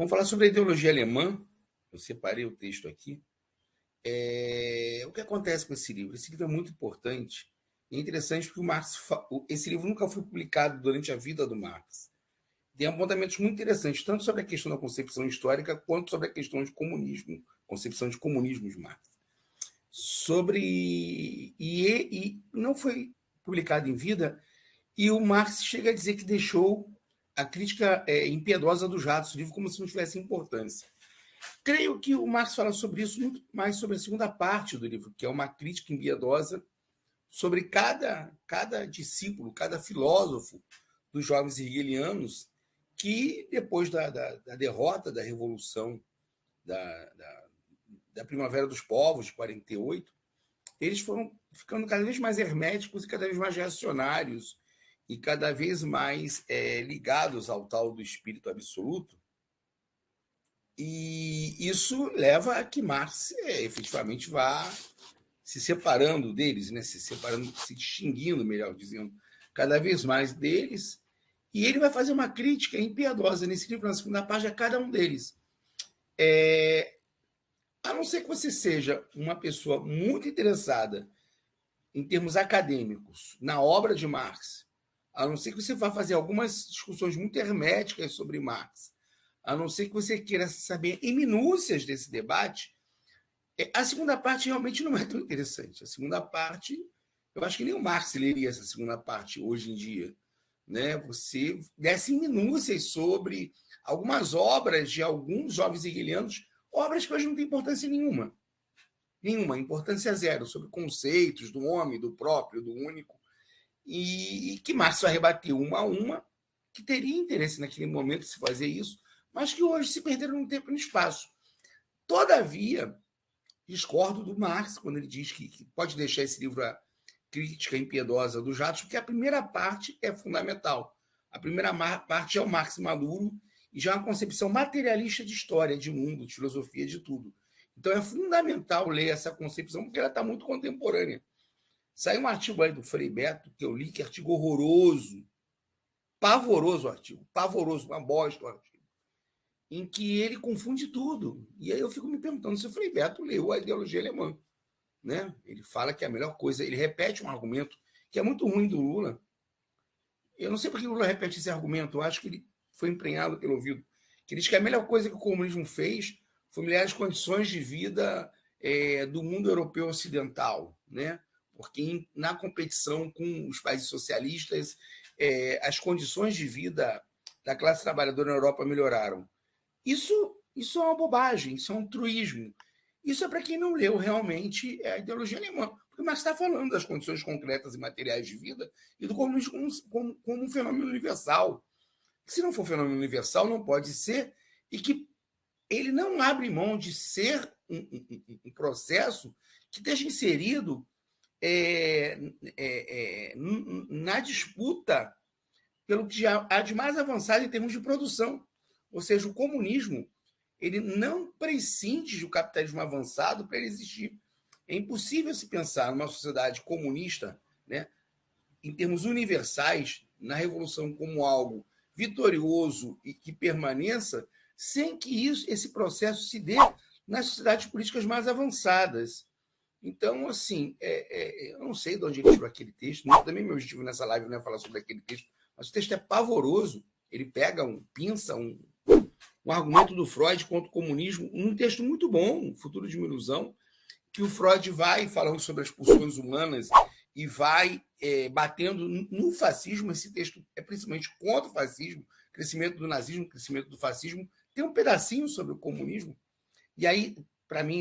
Vamos falar sobre a ideologia alemã. Eu separei o texto aqui. O que acontece com esse livro? Esse livro é muito importante. E é interessante porque esse livro nunca foi publicado durante a vida do Marx. Tem apontamentos muito interessantes, tanto sobre a questão da concepção histórica, quanto sobre a questão de comunismo, concepção de comunismo de Marx. E não foi publicado em vida, e o Marx chega a dizer que deixou a crítica impiedosa dos ratos, livro como se não tivesse importância. Creio que o Marx fala sobre isso muito mais sobre a segunda parte do livro, que é uma crítica impiedosa sobre cada discípulo, cada filósofo dos jovens hegelianos, que depois da derrota da Revolução, da Primavera dos Povos, de 48, eles foram ficando cada vez mais herméticos e cada vez mais reacionários e cada vez mais ligados ao tal do espírito absoluto. E isso leva a que Marx efetivamente vá se separando deles, né? Se distinguindo, melhor dizendo, cada vez mais deles. E ele vai fazer uma crítica impiedosa nesse livro, na segunda parte, a cada um deles. A não ser que você seja uma pessoa muito interessada em termos acadêmicos na obra de Marx, a não ser que você vá fazer algumas discussões muito herméticas sobre Marx, a não ser que você queira saber em minúcias desse debate, a segunda parte realmente não é tão interessante. A segunda parte, eu acho que nem o Marx leria essa segunda parte hoje em dia. Né? Você desce em minúcias sobre algumas obras de alguns jovens hegelianos, obras que hoje não têm importância nenhuma. Nenhuma, importância zero, sobre conceitos do homem, do próprio, do único, e que Marx vai rebater uma a uma, que teria interesse naquele momento de se fazer isso, mas que hoje se perderam no tempo e no espaço. Todavia, discordo do Marx quando ele diz que pode deixar esse livro a crítica impiedosa dos ratos, porque a primeira parte é fundamental. A primeira parte é o Marx maduro e já é uma concepção materialista de história, de mundo, de filosofia, de tudo. Então é fundamental ler essa concepção, porque ela está muito contemporânea. Saiu um artigo aí do Frei Beto, que eu li, que é artigo horroroso, pavoroso o artigo, pavoroso, uma bosta o artigo, em que ele confunde tudo. E aí eu fico me perguntando se o Frei Beto leu a ideologia alemã. Né? Ele fala que é a melhor coisa, ele repete um argumento que é muito ruim do Lula. Eu não sei por que o Lula repete esse argumento, eu acho que ele foi emprenhado pelo ouvido. Que ele diz que a melhor coisa que o comunismo fez foi melhorar as condições de vida do mundo europeu ocidental, né? Porque na competição com os países socialistas, as condições de vida da classe trabalhadora na Europa melhoraram. Isso é uma bobagem, isso é um truísmo. Isso é para quem não leu realmente a ideologia alemã. Porque Marx está falando das condições concretas e materiais de vida e do comunismo como um fenômeno universal. Se não for um fenômeno universal, não pode ser, e que ele não abre mão de ser um processo que esteja inserido na disputa pelo que já há de mais avançado em termos de produção. Ou seja, o comunismo ele não prescinde do capitalismo avançado para ele existir. É impossível se pensar numa sociedade comunista, né, em termos universais, na revolução como algo vitorioso e que permaneça, sem que esse processo se dê nas sociedades políticas mais avançadas. Então, assim, eu não sei de onde ele tirou aquele texto, também meu objetivo nessa live não é falar sobre aquele texto, mas o texto é pavoroso. Ele pega pinça um argumento do Freud contra o comunismo, um texto muito bom, Futuro de uma Ilusão, que o Freud vai falando sobre as pulsões humanas e vai batendo no fascismo. Esse texto é principalmente contra o fascismo, crescimento do nazismo, crescimento do fascismo. Tem um pedacinho sobre o comunismo. E aí, para mim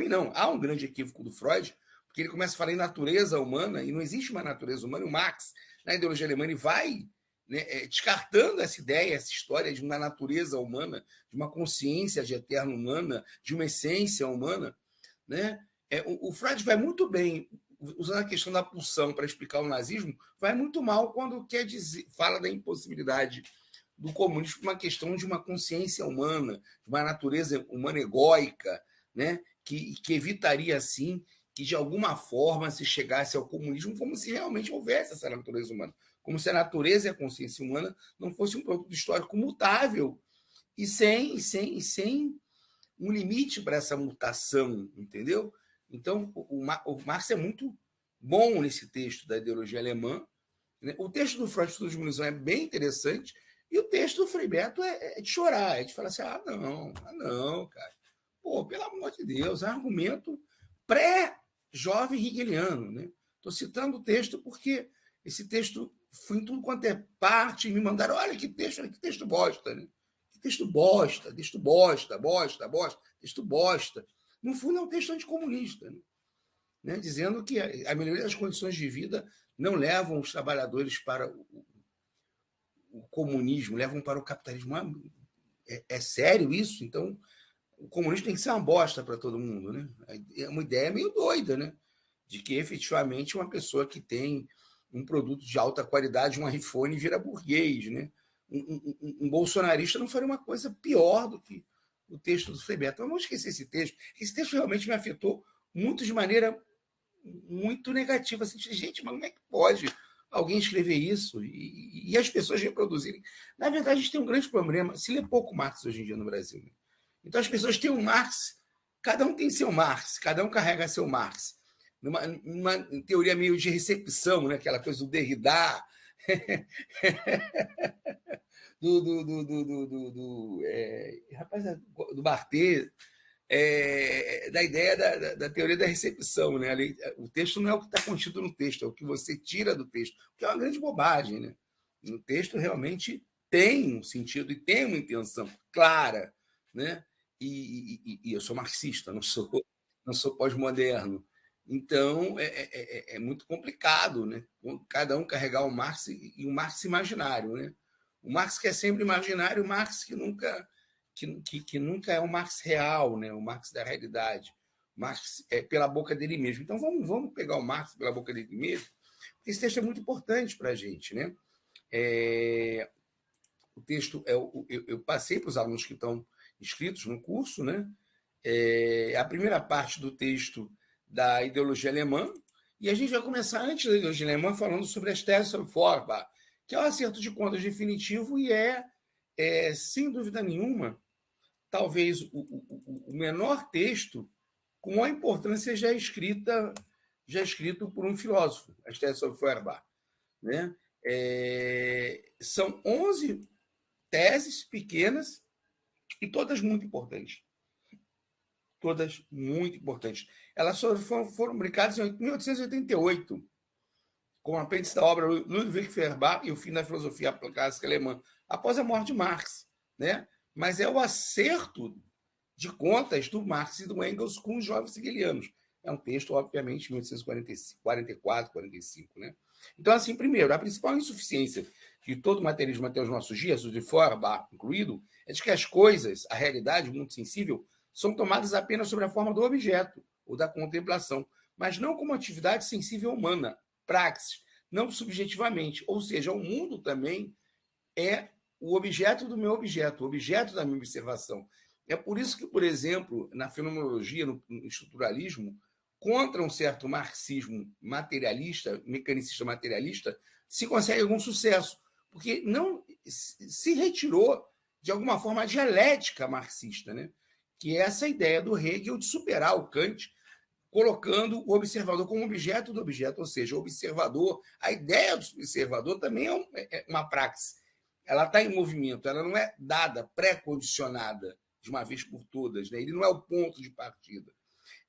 não, há um grande equívoco do Freud, porque ele começa a falar em natureza humana, e não existe uma natureza humana. O Marx, na ideologia alemã, ele vai descartando essa ideia, essa história de uma natureza humana, de uma consciência de eterno humana, de uma essência humana. Né? O Freud vai muito bem, usando a questão da pulsão para explicar o nazismo, vai muito mal quando fala da impossibilidade do comunismo por uma questão de uma consciência humana, de uma natureza humana egóica, né? que evitaria, assim, que de alguma forma se chegasse ao comunismo como se realmente houvesse essa natureza humana, como se a natureza e a consciência humana não fosse um produto histórico mutável sem um limite para essa mutação, entendeu? Então, o Marx é muito bom nesse texto da ideologia alemã, né? O texto do Freud de Munição é bem interessante, e o texto do Frei Beto é de chorar, é de falar assim, não, cara. Pô, pelo amor de Deus, argumento pré-jovem hegeliano, né? Estou citando o texto porque esse texto foi em tudo quanto é parte, e me mandaram, olha que texto bosta, né? Que texto bosta, texto bosta. No fundo, é um texto anticomunista, né? Dizendo que a melhoria das condições de vida não levam os trabalhadores para o comunismo, levam para o capitalismo. É sério isso? Então, o comunismo tem que ser uma bosta para todo mundo, né? É uma ideia meio doida, né? De que efetivamente uma pessoa que tem um produto de alta qualidade, um iPhone, vira burguês, né? Um bolsonarista não faria uma coisa pior do que o texto do Frei Beto. Vamos esquecer esse texto. Esse texto realmente me afetou muito de maneira muito negativa. Assim, gente, mas como é que pode alguém escrever isso e as pessoas reproduzirem? Na verdade, a gente tem um grande problema. Se lê pouco Marx hoje em dia no Brasil. Né? Então, as pessoas têm um Marx, cada um tem seu Marx, cada um carrega seu Marx. Numa teoria meio de recepção, né? Aquela coisa do Derrida, do Barthes, da ideia da teoria da recepção. Né? O texto não é o que está contido no texto, é o que você tira do texto, que é uma grande bobagem. Né? O texto realmente tem um sentido e tem uma intenção clara. Né? E eu sou marxista, não sou pós-moderno. Então, é muito complicado, né? Cada um carregar o Marx e o Marx imaginário. Né? O Marx que é sempre imaginário, o Marx que nunca é o Marx real, né? O Marx da realidade. O Marx é pela boca dele mesmo. Então, vamos pegar o Marx pela boca dele mesmo, porque esse texto é muito importante para a gente. Né? O texto, eu passei para os alunos que estão inscritos no curso, né? A primeira parte do texto da ideologia alemã, e a gente vai começar antes da ideologia alemã falando sobre as teses sobre Feuerbach, que é o acerto de contas definitivo e sem dúvida nenhuma, talvez o menor texto com maior importância já escrito por um filósofo, as teses sobre Feuerbach. Né? São 11 teses pequenas e todas muito importantes. Todas muito importantes. Elas foram publicadas em 1888, como apêndice da obra Ludwig Feuerbach e o fim da filosofia clássica alemã, após a morte de Marx. Né? Mas é o acerto de contas do Marx e do Engels com os jovens hegelianos. É um texto, obviamente, de 1844, 45. Né? Então, assim, primeiro, a principal insuficiência de todo o materialismo até os nossos dias, o de Feuerbach incluído, é de que as coisas, a realidade, o mundo sensível, são tomadas apenas sobre a forma do objeto ou da contemplação, mas não como atividade sensível humana, praxis, não subjetivamente. Ou seja, o mundo também é o objeto do meu objeto, o objeto da minha observação. É por isso que, por exemplo, na fenomenologia, no estruturalismo, contra um certo marxismo materialista, mecanicista materialista, se consegue algum sucesso, porque não se retirou, de alguma forma, a dialética marxista, né? Que é essa ideia do Hegel de superar o Kant, colocando o observador como objeto do objeto, ou seja, o observador, a ideia do observador também é uma praxis. Ela está em movimento, ela não é dada, pré-condicionada de uma vez por todas, né? Ele não é o ponto de partida.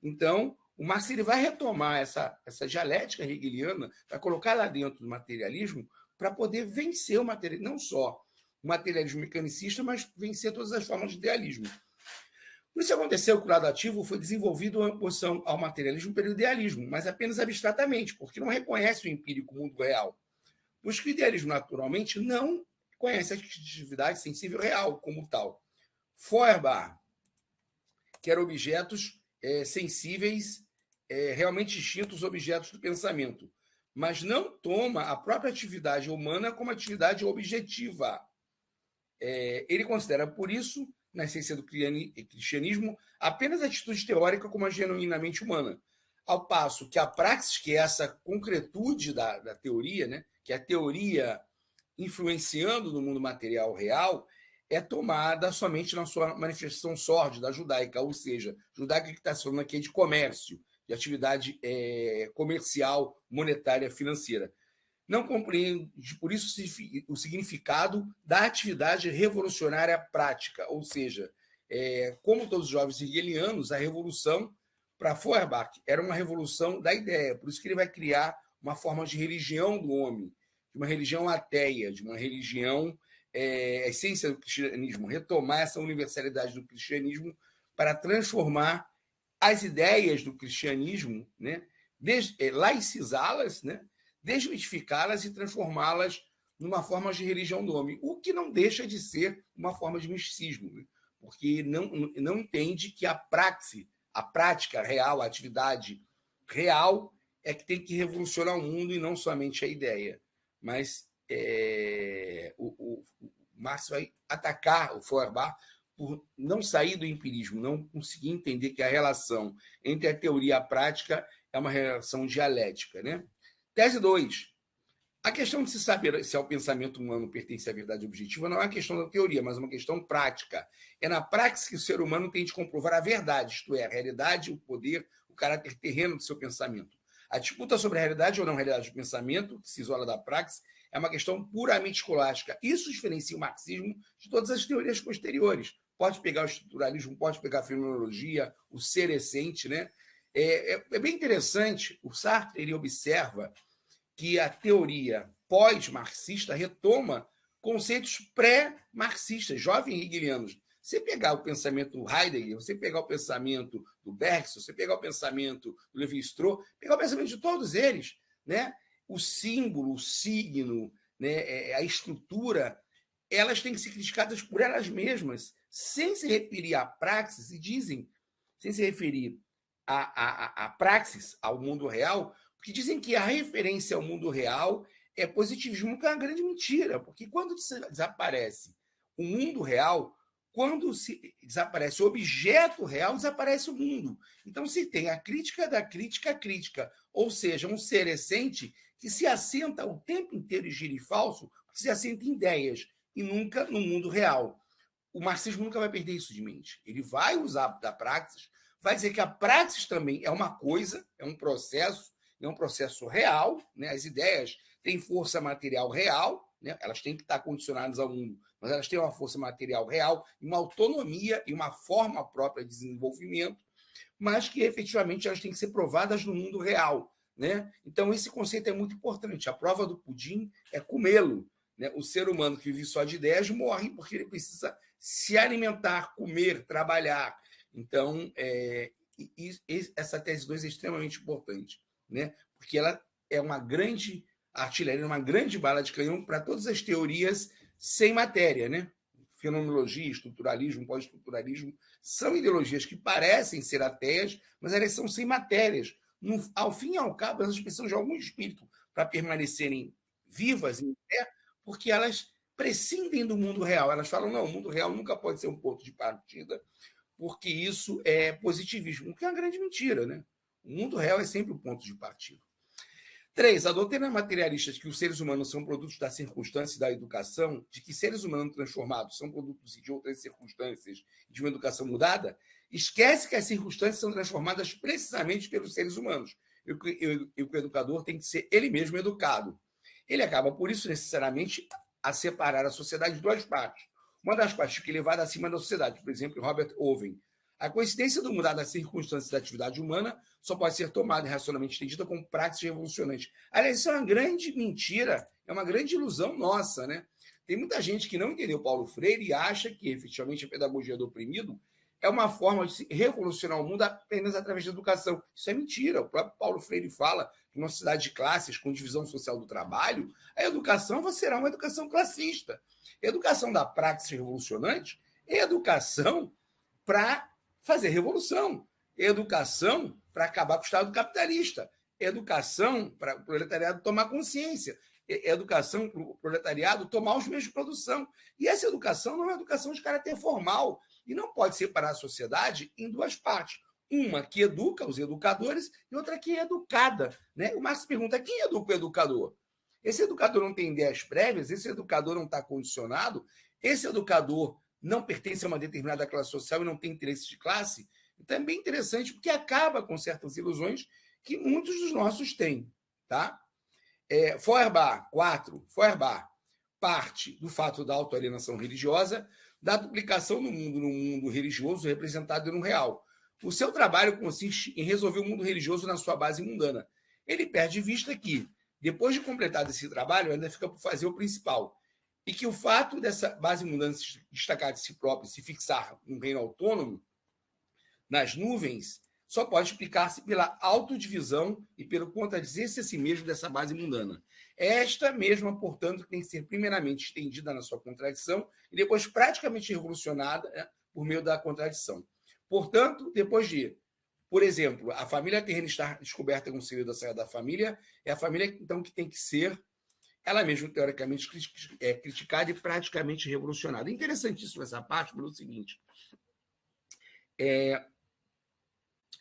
Então, o Marx ele vai retomar essa dialética hegeliana, vai colocar lá dentro do materialismo para poder vencer o materialismo, não só o materialismo mecanicista, mas vencer todas as formas de idealismo. Por isso aconteceu que o lado ativo foi desenvolvido em oposição ao materialismo pelo idealismo, mas apenas abstratamente, porque não reconhece o empírico mundo real. Pois que o idealismo, naturalmente, não conhece a atividade sensível real como tal. Feuerbach quer objetos sensíveis, realmente distintos objetos do pensamento, mas não toma a própria atividade humana como atividade objetiva. Ele considera, por isso, na essência do cristianismo, apenas a atitude teórica como a genuinamente humana, ao passo que a praxis, que é essa concretude da teoria, né, que é a teoria influenciando no mundo material real, é tomada somente na sua manifestação sórdida judaica, ou seja, judaica que está falando aqui é de comércio, de atividade comercial, monetária, financeira. Não compreende, por isso, o significado da atividade revolucionária prática, ou seja, como todos os jovens hegelianos, a revolução para Feuerbach era uma revolução da ideia, por isso que ele vai criar uma forma de religião do homem, de uma religião ateia, de uma religião, a essência do cristianismo, retomar essa universalidade do cristianismo para transformar as ideias do cristianismo, né, laicizá-las, né, desmistificá-las e transformá-las numa forma de religião do homem, o que não deixa de ser uma forma de misticismo, né, porque não entende que a prática real, a atividade real é que tem que revolucionar o mundo e não somente a ideia. Mas o Marx vai atacar o Feuerbach por não sair do empirismo, não conseguir entender que a relação entre a teoria e a prática é uma relação dialética. Né? Tese 2. A questão de se saber se ao pensamento humano pertence à verdade objetiva não é uma questão da teoria, mas uma questão prática. É na prática que o ser humano tem de comprovar a verdade, isto é, a realidade, o poder, o caráter terreno do seu pensamento. A disputa sobre a realidade ou não realidade do pensamento, que se isola da praxis, é uma questão puramente escolástica. Isso diferencia o marxismo de todas as teorias posteriores. Pode pegar o estruturalismo, pode pegar a fenomenologia, o ser essente. Né? É bem interessante, o Sartre ele observa que a teoria pós-marxista retoma conceitos pré-marxistas, jovens hegelianos. Você pegar o pensamento do Heidegger, você pegar o pensamento do Bergson, você pegar o pensamento do Levi-Strauss, pegar o pensamento de todos eles, né? O símbolo, o signo, né? A estrutura, elas têm que ser criticadas por elas mesmas, sem se referir à praxis, e dizem, sem se referir à praxis, ao mundo real, porque dizem que a referência ao mundo real é positivismo, que é uma grande mentira, porque quando desaparece o mundo real, quando se desaparece o objeto real, desaparece o mundo. Então, se tem a crítica da crítica à crítica, ou seja, um ser essente que se assenta o tempo inteiro em giro e falso, que se assenta em ideias e nunca no mundo real. O marxismo nunca vai perder isso de mente. Ele vai usar da praxis, vai dizer que a praxis também é uma coisa, é um processo real, né? As ideias têm força material real, né? Elas têm que estar condicionadas ao mundo, mas elas têm uma força material real, uma autonomia e uma forma própria de desenvolvimento, mas que efetivamente elas têm que ser provadas no mundo real. Né? Então, esse conceito é muito importante. A prova do pudim é comê-lo. Né? O ser humano que vive só de ideias morre porque ele precisa se alimentar, comer, trabalhar. Então, essa tese 2 é extremamente importante. Né? Porque ela é uma grande artilharia, uma grande bala de canhão para todas as teorias sem matéria. Né? Fenomenologia, estruturalismo, pós-estruturalismo, são ideologias que parecem ser ateias, mas elas são sem matérias. Ao fim e ao cabo, elas precisam de algum espírito para permanecerem vivas em pé, porque elas prescindem do mundo real. Elas falam, não, o mundo real nunca pode ser um ponto de partida, porque isso é positivismo, o que é uma grande mentira. Né? O mundo real é sempre o ponto de partida. 3. A doutrina materialista de que os seres humanos são produtos da circunstância e da educação, de que seres humanos transformados são produtos de outras circunstâncias de uma educação mudada, esquece que as circunstâncias são transformadas precisamente pelos seres humanos e que o educador tem que ser ele mesmo educado. Ele acaba, por isso, necessariamente, a separar a sociedade de duas partes. Uma das partes fica elevada acima da sociedade, por exemplo, Robert Owen. A coincidência do mudar das circunstâncias da atividade humana só pode ser tomada e racionalmente entendida como prática revolucionante. Aliás, isso é uma grande mentira, é uma grande ilusão nossa. Né? Tem muita gente que não entendeu Paulo Freire e acha que, efetivamente, a pedagogia do oprimido é uma forma de revolucionar o mundo apenas através da educação. Isso é mentira. O próprio Paulo Freire fala que numa sociedade de classes com divisão social do trabalho, a educação será uma educação classista. A educação da prática revolucionante é educação para fazer revolução, educação para acabar com o Estado capitalista, educação para o proletariado tomar consciência, educação para o proletariado tomar os meios de produção. E essa educação não é uma educação de caráter formal e não pode separar a sociedade em duas partes. Uma que educa os educadores e outra que é educada. Né? O Marx pergunta, quem educa o educador? Esse educador não tem ideias prévias, esse educador não está condicionado, esse educador não pertence a uma determinada classe social e não tem interesse de classe, então é bem interessante porque acaba com certas ilusões que muitos dos nossos têm. Tá? Feuerbach, 4. Feuerbach parte do fato da autoalienação religiosa, da duplicação do mundo no mundo religioso representado no real. O seu trabalho consiste em resolver o mundo religioso na sua base mundana. Ele perde de vista que, depois de completado esse trabalho, ainda fica por fazer o principal, e que o fato dessa base mundana se destacar de si própria, se fixar num reino autônomo, nas nuvens, só pode explicar-se pela autodivisão e pelo contradizer-se a si mesmo dessa base mundana. Esta mesma, portanto, tem que ser primeiramente estendida na sua contradição e depois praticamente revolucionada, né, por meio da contradição. Portanto, depois de, por exemplo, a família terrena estar descoberta com o segredo da saída da família, é a família, então, que tem que ser ela mesma, teoricamente, criticada e praticamente revolucionada. Interessantíssimo essa parte pelo seguinte.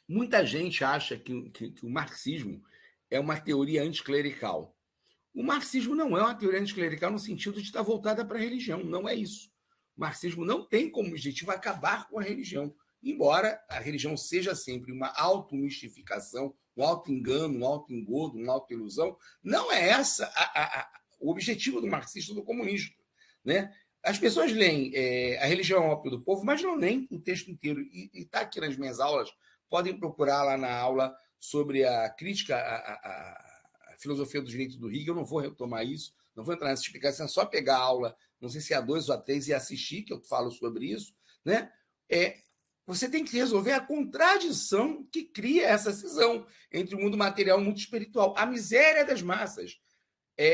Muita gente acha que o marxismo é uma teoria anticlerical. O marxismo não é uma teoria anticlerical no sentido de estar voltada para a religião, não é isso. O marxismo não tem como objetivo acabar com a religião, embora a religião seja sempre uma automistificação, um auto-engano, um auto-engodo, uma auto-ilusão. Não é essa o objetivo do marxista do comunismo. Né? As pessoas leem A Religião é o Ópio do Povo, mas não leem o texto inteiro. E está aqui nas minhas aulas, podem procurar lá na aula sobre a crítica à filosofia do direito do Hegel. Eu não vou retomar isso, não vou entrar nessa explicação, é só pegar a aula, não sei se é a 2 ou a 3, e assistir, que eu falo sobre isso. Né? Você tem que resolver a contradição que cria essa cisão entre o mundo material e o mundo espiritual. A miséria das massas,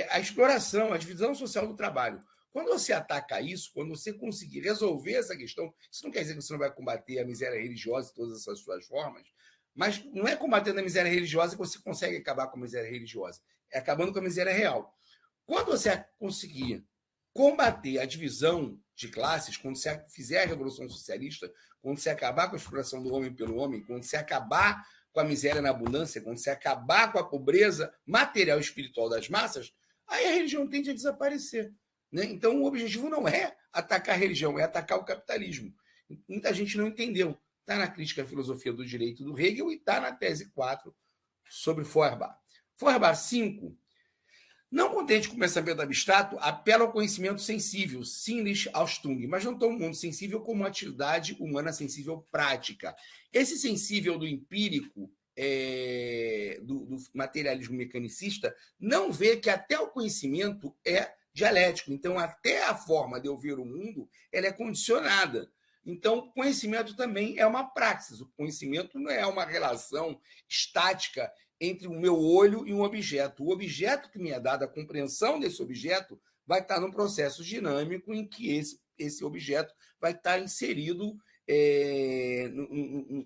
a exploração, a divisão social do trabalho. Quando você ataca isso, quando você conseguir resolver essa questão, isso não quer dizer que você não vai combater a miséria religiosa e todas essas suas formas, mas não é combatendo a miséria religiosa que você consegue acabar com a miséria religiosa, é acabando com a miséria real. Quando você conseguir combater a divisão de classes, quando você fizer a Revolução Socialista, quando você acabar com a exploração do homem pelo homem, quando você acabar com a miséria na abundância, quando você acabar com a pobreza material e espiritual das massas, aí a religião tende a desaparecer. Né? Então, o objetivo não é atacar a religião, é atacar o capitalismo. Muita gente não entendeu. Está na crítica à filosofia do direito do Hegel e está na tese 4 sobre Feuerbach. Feuerbach 5, não contente com o pensamento abstrato, apela ao conhecimento sensível, Sinnlich Austung, mas não toma o mundo sensível como uma atividade humana sensível prática. Esse sensível do empírico, do materialismo mecanicista, não vê que até o conhecimento é dialético. Então, até a forma de eu ver o mundo, ela é condicionada. Então, o conhecimento também é uma praxis. O conhecimento não é uma relação estática entre o meu olho e um objeto. O objeto que me é dado, a compreensão desse objeto, vai estar num processo dinâmico em que esse objeto vai estar inserido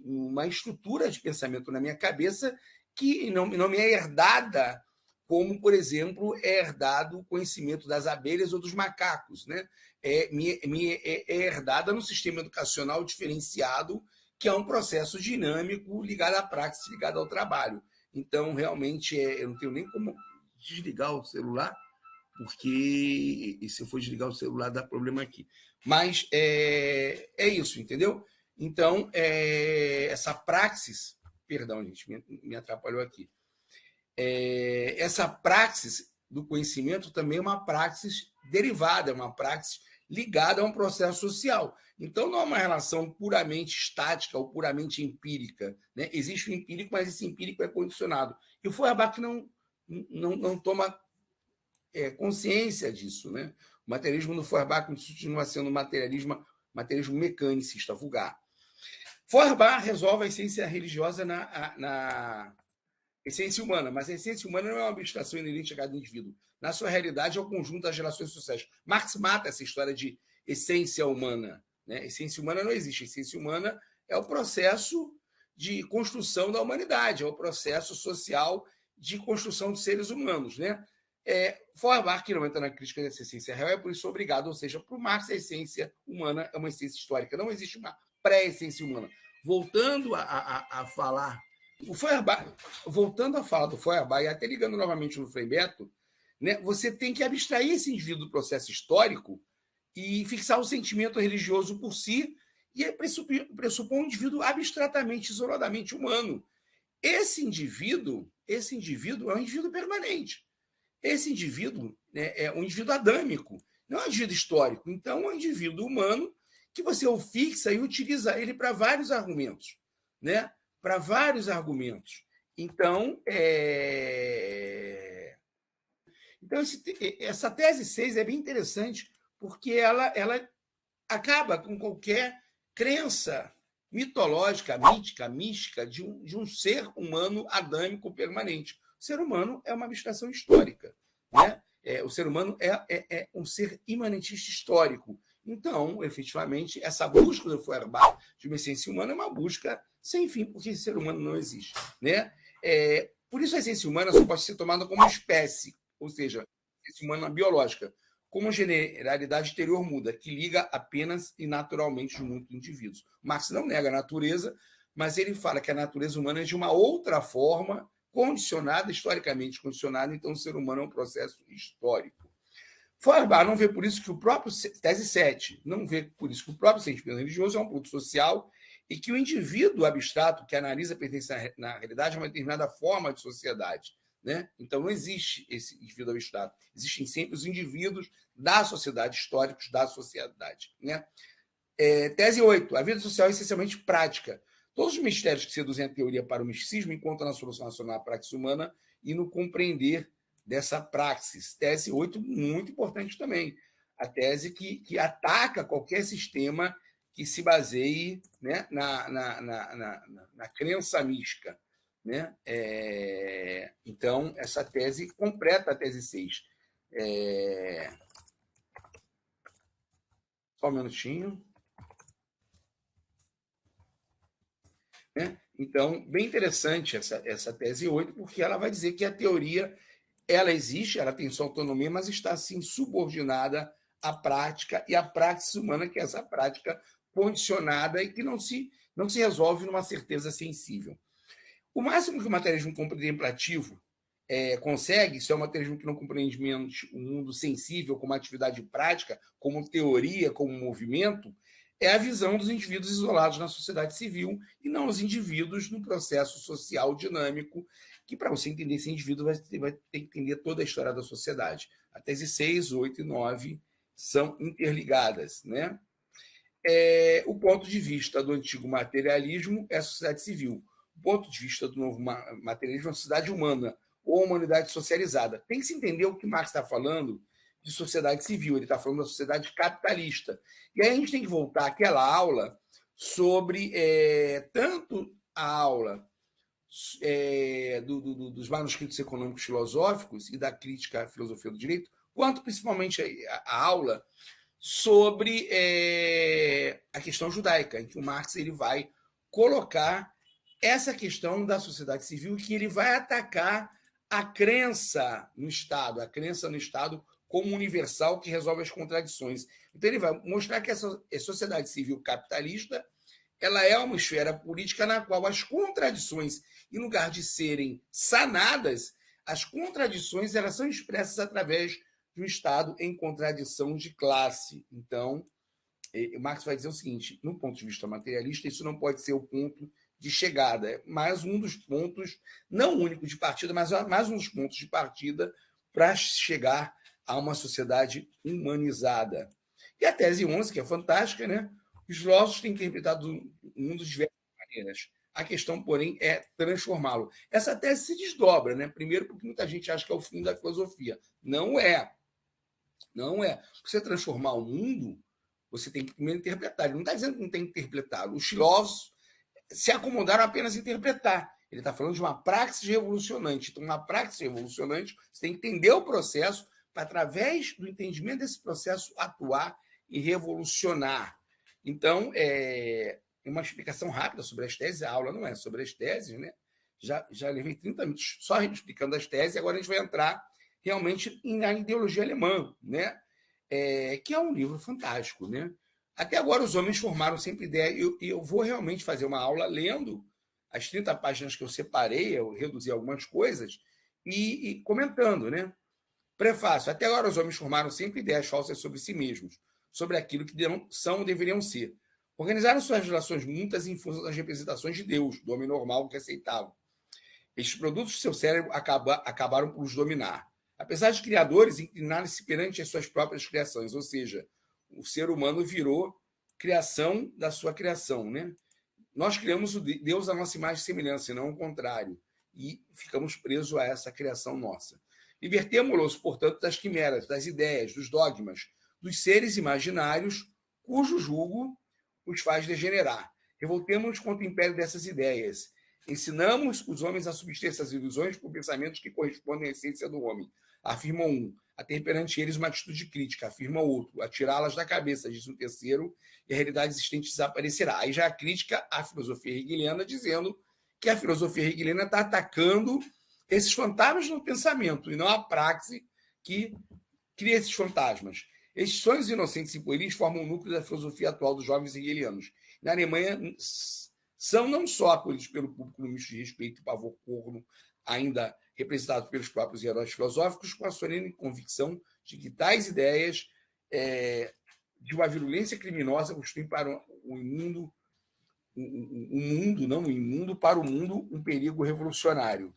numa estrutura de pensamento na minha cabeça que não me é herdada, como, por exemplo, é herdado o conhecimento das abelhas ou dos macacos. Né? É herdada no sistema educacional diferenciado, que é um processo dinâmico ligado à praxis, ligado ao trabalho. Então, realmente, eu não tenho nem como desligar o celular, porque se eu for desligar o celular, dá problema aqui. Mas é isso, entendeu? Então, essa praxis... Perdão, gente, me atrapalhou aqui. Essa praxis do conhecimento também é uma praxis derivada, é uma praxis ligada a um processo social. Então, não é uma relação puramente estática ou puramente empírica. Né? Existe o empírico, mas esse empírico é condicionado. E o Feuerbach não toma consciência disso. Né? O materialismo do Feuerbach continua sendo materialismo mecanicista, vulgar. Feuerbach resolve a essência religiosa na essência humana, mas a essência humana não é uma abstração inerente a cada indivíduo. Na sua realidade, é o conjunto das relações sociais. Marx mata essa história de essência humana. Né? Essência humana não existe. Essência humana é o processo de construção da humanidade, é o processo social de construção de seres humanos. Né? Feuerbach, que não entra na crítica dessa essência real, é por isso obrigado, ou seja, para o Marx, a essência humana é uma essência histórica. Não existe uma pré-essência humana. Voltando a falar... O Feuerbach, voltando a falar do Feuerbach, e até ligando novamente no Frei Beto, né, você tem que abstrair esse indivíduo do processo histórico e fixar o sentimento religioso por si e pressupõe um indivíduo abstratamente, isoladamente humano. Esse indivíduo é um indivíduo permanente. Esse indivíduo, né, é um indivíduo adâmico, não é um indivíduo histórico. Então, é um indivíduo humano que você o fixa e utiliza ele para vários argumentos, né? Para vários argumentos. Então, essa tese 6 é bem interessante, porque ela acaba com qualquer crença mitológica, mítica, mística de um ser humano adâmico permanente. O ser humano é uma abstração histórica, né? O ser humano é um ser imanentista histórico. Então, efetivamente, essa busca do Feuerbach de uma essência humana é uma busca sem fim, porque esse ser humano não existe, né? Por isso, a essência humana só pode ser tomada como espécie, ou seja, a essência humana biológica, como generalidade exterior muda, que liga apenas e naturalmente os muitos indivíduos. Marx não nega a natureza, mas ele fala que a natureza humana é de uma outra forma, condicionada, historicamente condicionada, então o ser humano é um processo histórico. Feuerbach não vê por isso que o próprio, tese 7, não vê por isso que o próprio sentimento religioso é um produto social e que o indivíduo abstrato que analisa pertence na realidade a uma determinada forma de sociedade. Né? Então, não existe esse indivíduo abstrato. Existem sempre os indivíduos da sociedade, históricos da sociedade. Né? Tese 8. A vida social é essencialmente prática. Todos os mistérios que seduzem a teoria para o misticismo encontram na solução racional a praxis humana e no compreender dessa praxis. Tese 8, muito importante também. A tese que ataca qualquer sistema que se baseie, né, na crença mística. Né? Então, essa tese completa a tese 6. Só um minutinho. Né? Então, bem interessante essa tese 8, porque ela vai dizer que a teoria ela existe, ela tem sua autonomia, mas está assim subordinada à prática e à praxis humana, que é essa prática condicionada e que não se resolve numa certeza sensível. O máximo que o materialismo contemplativo consegue, isso é um materialismo que não compreende menos o mundo sensível como atividade prática, como teoria, como movimento, é a visão dos indivíduos isolados na sociedade civil e não os indivíduos no processo social dinâmico, que para você entender esse indivíduo vai ter que entender toda a história da sociedade. A tese 6, 8 e 9 são interligadas. Né? O ponto de vista do antigo materialismo é a sociedade civil. O ponto de vista do novo materialismo é a sociedade humana, ou humanidade socializada. Tem que se entender o que Marx está falando de sociedade civil, ele está falando da sociedade capitalista. E aí a gente tem que voltar àquela aula sobre tanto a aula dos manuscritos econômicos filosóficos e da crítica à filosofia do direito, quanto principalmente a aula sobre a questão judaica, em que o Marx ele vai colocar essa questão da sociedade civil, que ele vai atacar a crença no Estado como universal que resolve as contradições. Então ele vai mostrar que essa sociedade civil capitalista ela é uma esfera política na qual as contradições, em lugar de serem sanadas, as contradições elas são expressas através de um Estado em contradição de classe. Então, Marx vai dizer o seguinte: no ponto de vista materialista, isso não pode ser o ponto de chegada, é mais um dos pontos, não único de partida, mas mais um dos pontos de partida para chegar a uma sociedade humanizada. E a tese 11, que é fantástica, né? Os filósofos têm interpretado o mundo de diversas maneiras. A questão, porém, é transformá-lo. Essa tese se desdobra, né? Primeiro, porque muita gente acha que é o fim da filosofia. Não é. Não é. Para você transformar o mundo, você tem que primeiro interpretar. Ele não está dizendo que não tem que interpretar. Os filósofos se acomodaram apenas a interpretar. Ele está falando de uma praxis revolucionante. Então, uma praxis revolucionante, você tem que entender o processo para, através do entendimento desse processo, atuar e revolucionar. Então, uma explicação rápida sobre as teses. A aula não é sobre as teses, né? Já levei 30 minutos só explicando as teses, agora a gente vai entrar realmente na ideologia alemã, né? Que é um livro fantástico, né? Até agora os homens formaram sempre ideia, e eu vou realmente fazer uma aula lendo as 30 páginas que eu separei, eu reduzi algumas coisas, e comentando, né? Prefácio. Até agora os homens formaram sempre ideias falsas sobre si mesmos. sobre aquilo que são ou deveriam ser. Organizaram suas relações mútuas em função das representações de Deus, do homem normal que aceitavam. Estes produtos do seu cérebro acabaram por os dominar. Apesar de criadores inclinarem-se perante as suas próprias criações, ou seja, o ser humano virou criação da sua criação, né? Nós criamos o Deus à nossa imagem e semelhança, e não o contrário. E ficamos presos a essa criação nossa. Libertemo-los, portanto, das quimeras, das ideias, dos dogmas, dos seres imaginários, cujo jugo os faz degenerar. Revoltemo-nos contra o império dessas ideias. Ensinamos os homens a substituir essas ilusões por pensamentos que correspondem à essência do homem. Afirma um. A ter perante eles uma atitude crítica, afirma outro. A tirá-las da cabeça, diz um terceiro, e a realidade existente desaparecerá. Aí já a crítica à filosofia hegeliana, dizendo que a filosofia hegeliana está atacando esses fantasmas no pensamento, e não a praxe que cria esses fantasmas. Estes sonhos inocentes e pueris formam o núcleo da filosofia atual dos jovens hegelianos. Na Alemanha, são não só acolhidos pelo público no misto de respeito e pavor corno, ainda representado pelos próprios heróis filosóficos, com a solene convicção de que tais ideias de uma virulência criminosa constituem para o imundo, não o imundo, para o mundo um perigo revolucionário.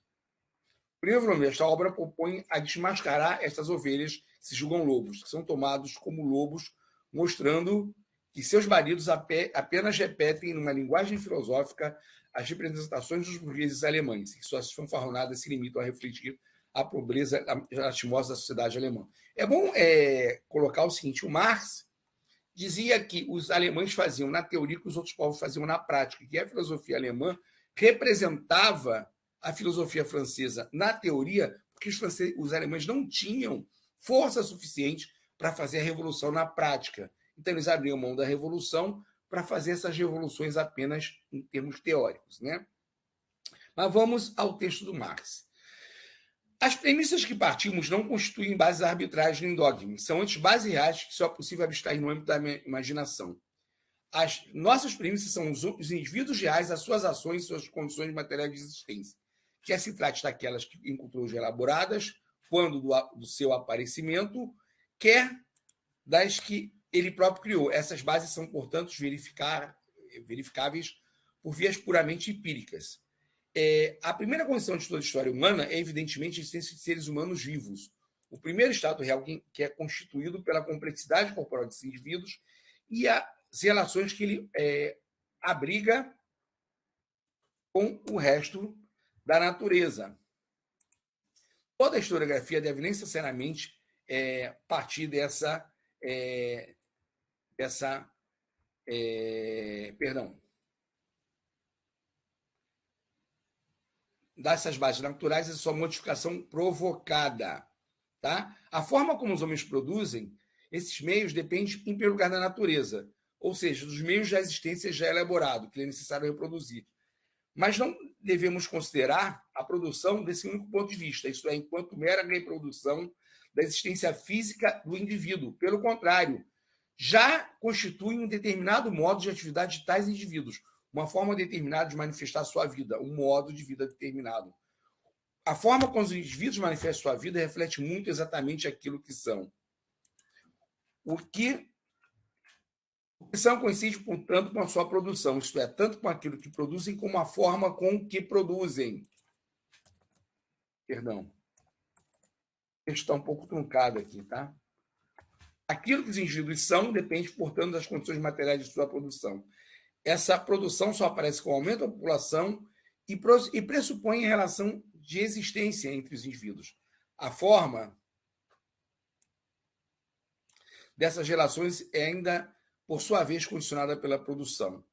Primeiro volume desta obra propõe a desmascarar estas ovelhas que se julgam lobos, que são tomados como lobos, mostrando que seus maridos apenas repetem, numa linguagem filosófica, as representações dos burgueses alemães, que suas fanfarronadas se limitam a refletir a pobreza lastimosa da sociedade alemã. É bom colocar o seguinte: o Marx dizia que os alemães faziam na teoria o que os outros povos faziam na prática, que a filosofia alemã representava a filosofia francesa na teoria, porque os alemães não tinham força suficiente para fazer a revolução na prática. Então, eles abriam mão da revolução para fazer essas revoluções apenas em termos teóricos, né? Mas vamos ao texto do Marx. As premissas que partimos não constituem bases arbitrárias nem dogmas, são antes bases reais que só é possível abstrair no âmbito da imaginação. As nossas premissas são os indivíduos reais, as suas ações e suas condições materiais de existência, quer se trate daquelas que encontrou elaboradas quando do seu aparecimento, quer das que ele próprio criou. Essas bases são, portanto, verificáveis por vias puramente empíricas. A primeira condição de toda a história humana é, evidentemente, a existência de seres humanos vivos. O primeiro estado real que é constituído pela complexidade corporal desses indivíduos e as relações que ele abriga com o resto da natureza. Toda a historiografia deve necessariamente partir dessas bases naturais e sua modificação provocada. Tá? A forma como os homens produzem esses meios depende, em primeiro lugar, da natureza, ou seja, dos meios da existência já elaborado, que é necessário reproduzir. Mas não devemos considerar a produção desse único ponto de vista, isto é, enquanto mera reprodução da existência física do indivíduo. Pelo contrário, já constitui um determinado modo de atividade de tais indivíduos, uma forma determinada de manifestar sua vida, um modo de vida determinado. A forma como os indivíduos manifestam sua vida reflete muito exatamente aquilo que são. O que são coincide, portanto, com a sua produção, isto é, tanto com aquilo que produzem como a forma com que produzem. Perdão. O texto está um pouco truncado aqui, tá? Aquilo que os indivíduos são depende, portanto, das condições materiais de sua produção. Essa produção só aparece com o aumento da população e pressupõe a relação de existência entre os indivíduos. A forma dessas relações é ainda, por sua vez, condicionada pela produção.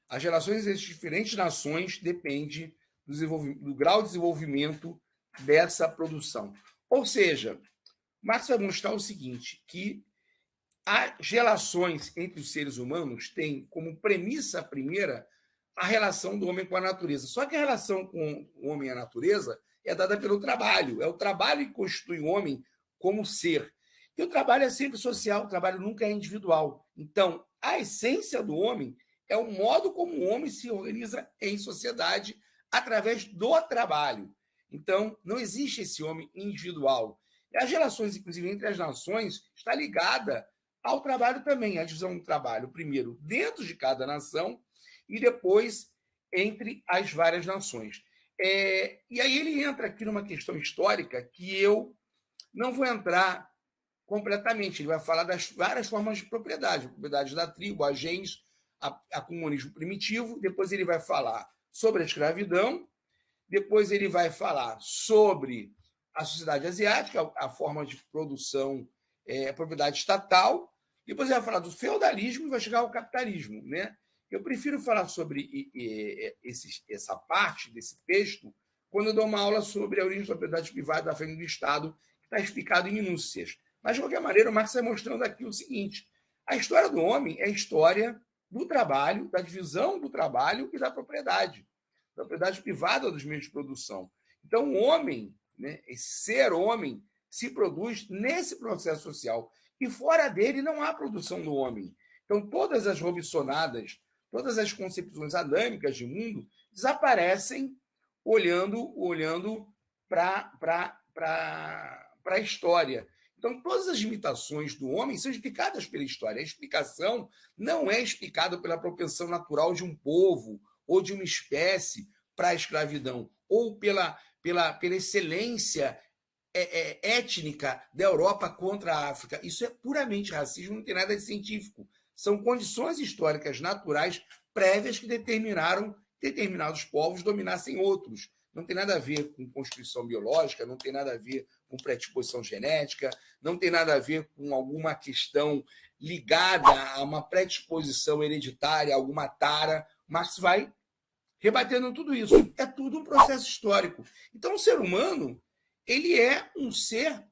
As relações entre as diferentes nações dependem do grau de desenvolvimento dessa produção. Ou seja, Marx vai mostrar o seguinte, que as relações entre os seres humanos têm como premissa primeira a relação do homem com a natureza. Só que a relação com o homem e a natureza é dada pelo trabalho. É o trabalho que constitui o homem como ser. E o trabalho é sempre social, o trabalho nunca é individual. Então, a essência do homem é o modo como o homem se organiza em sociedade através do trabalho. Então, não existe esse homem individual. E as relações, inclusive, entre as nações está ligada ao trabalho também, a divisão do trabalho, primeiro dentro de cada nação e depois entre as várias nações. E aí ele entra aqui numa questão histórica que eu não vou entrar completamente. Ele vai falar das várias formas de propriedade da tribo, a gens, a comunismo primitivo. Depois ele vai falar sobre a escravidão. Depois ele vai falar sobre a sociedade asiática, a forma de produção, a propriedade estatal. Depois ele vai falar do feudalismo e vai chegar ao capitalismo, né? Eu prefiro falar sobre essa parte desse texto quando eu dou uma aula sobre a origem da propriedade privada da frente do Estado, que está explicado em minúcias. Mas, de qualquer maneira, o Marx vai mostrando aqui o seguinte: a história do homem é a história do trabalho, da divisão do trabalho e da propriedade privada dos meios de produção. Então, o homem, né, esse ser homem, se produz nesse processo social. E fora dele não há produção do homem. Então, todas as robissonadas, todas as concepções adâmicas de mundo desaparecem olhando para a história. Então, todas as limitações do homem são explicadas pela história. A explicação não é explicada pela propensão natural de um povo ou de uma espécie para a escravidão, ou pela excelência étnica da Europa contra a África. Isso é puramente racismo, não tem nada de científico. São condições históricas naturais prévias que determinaram que determinados povos dominassem outros. Não tem nada a ver com constituição biológica, não tem nada a ver com predisposição genética, não tem nada a ver com alguma questão ligada a uma predisposição hereditária, alguma tara. Marx vai rebatendo tudo isso. É tudo um processo histórico. Então, o ser humano ele é um ser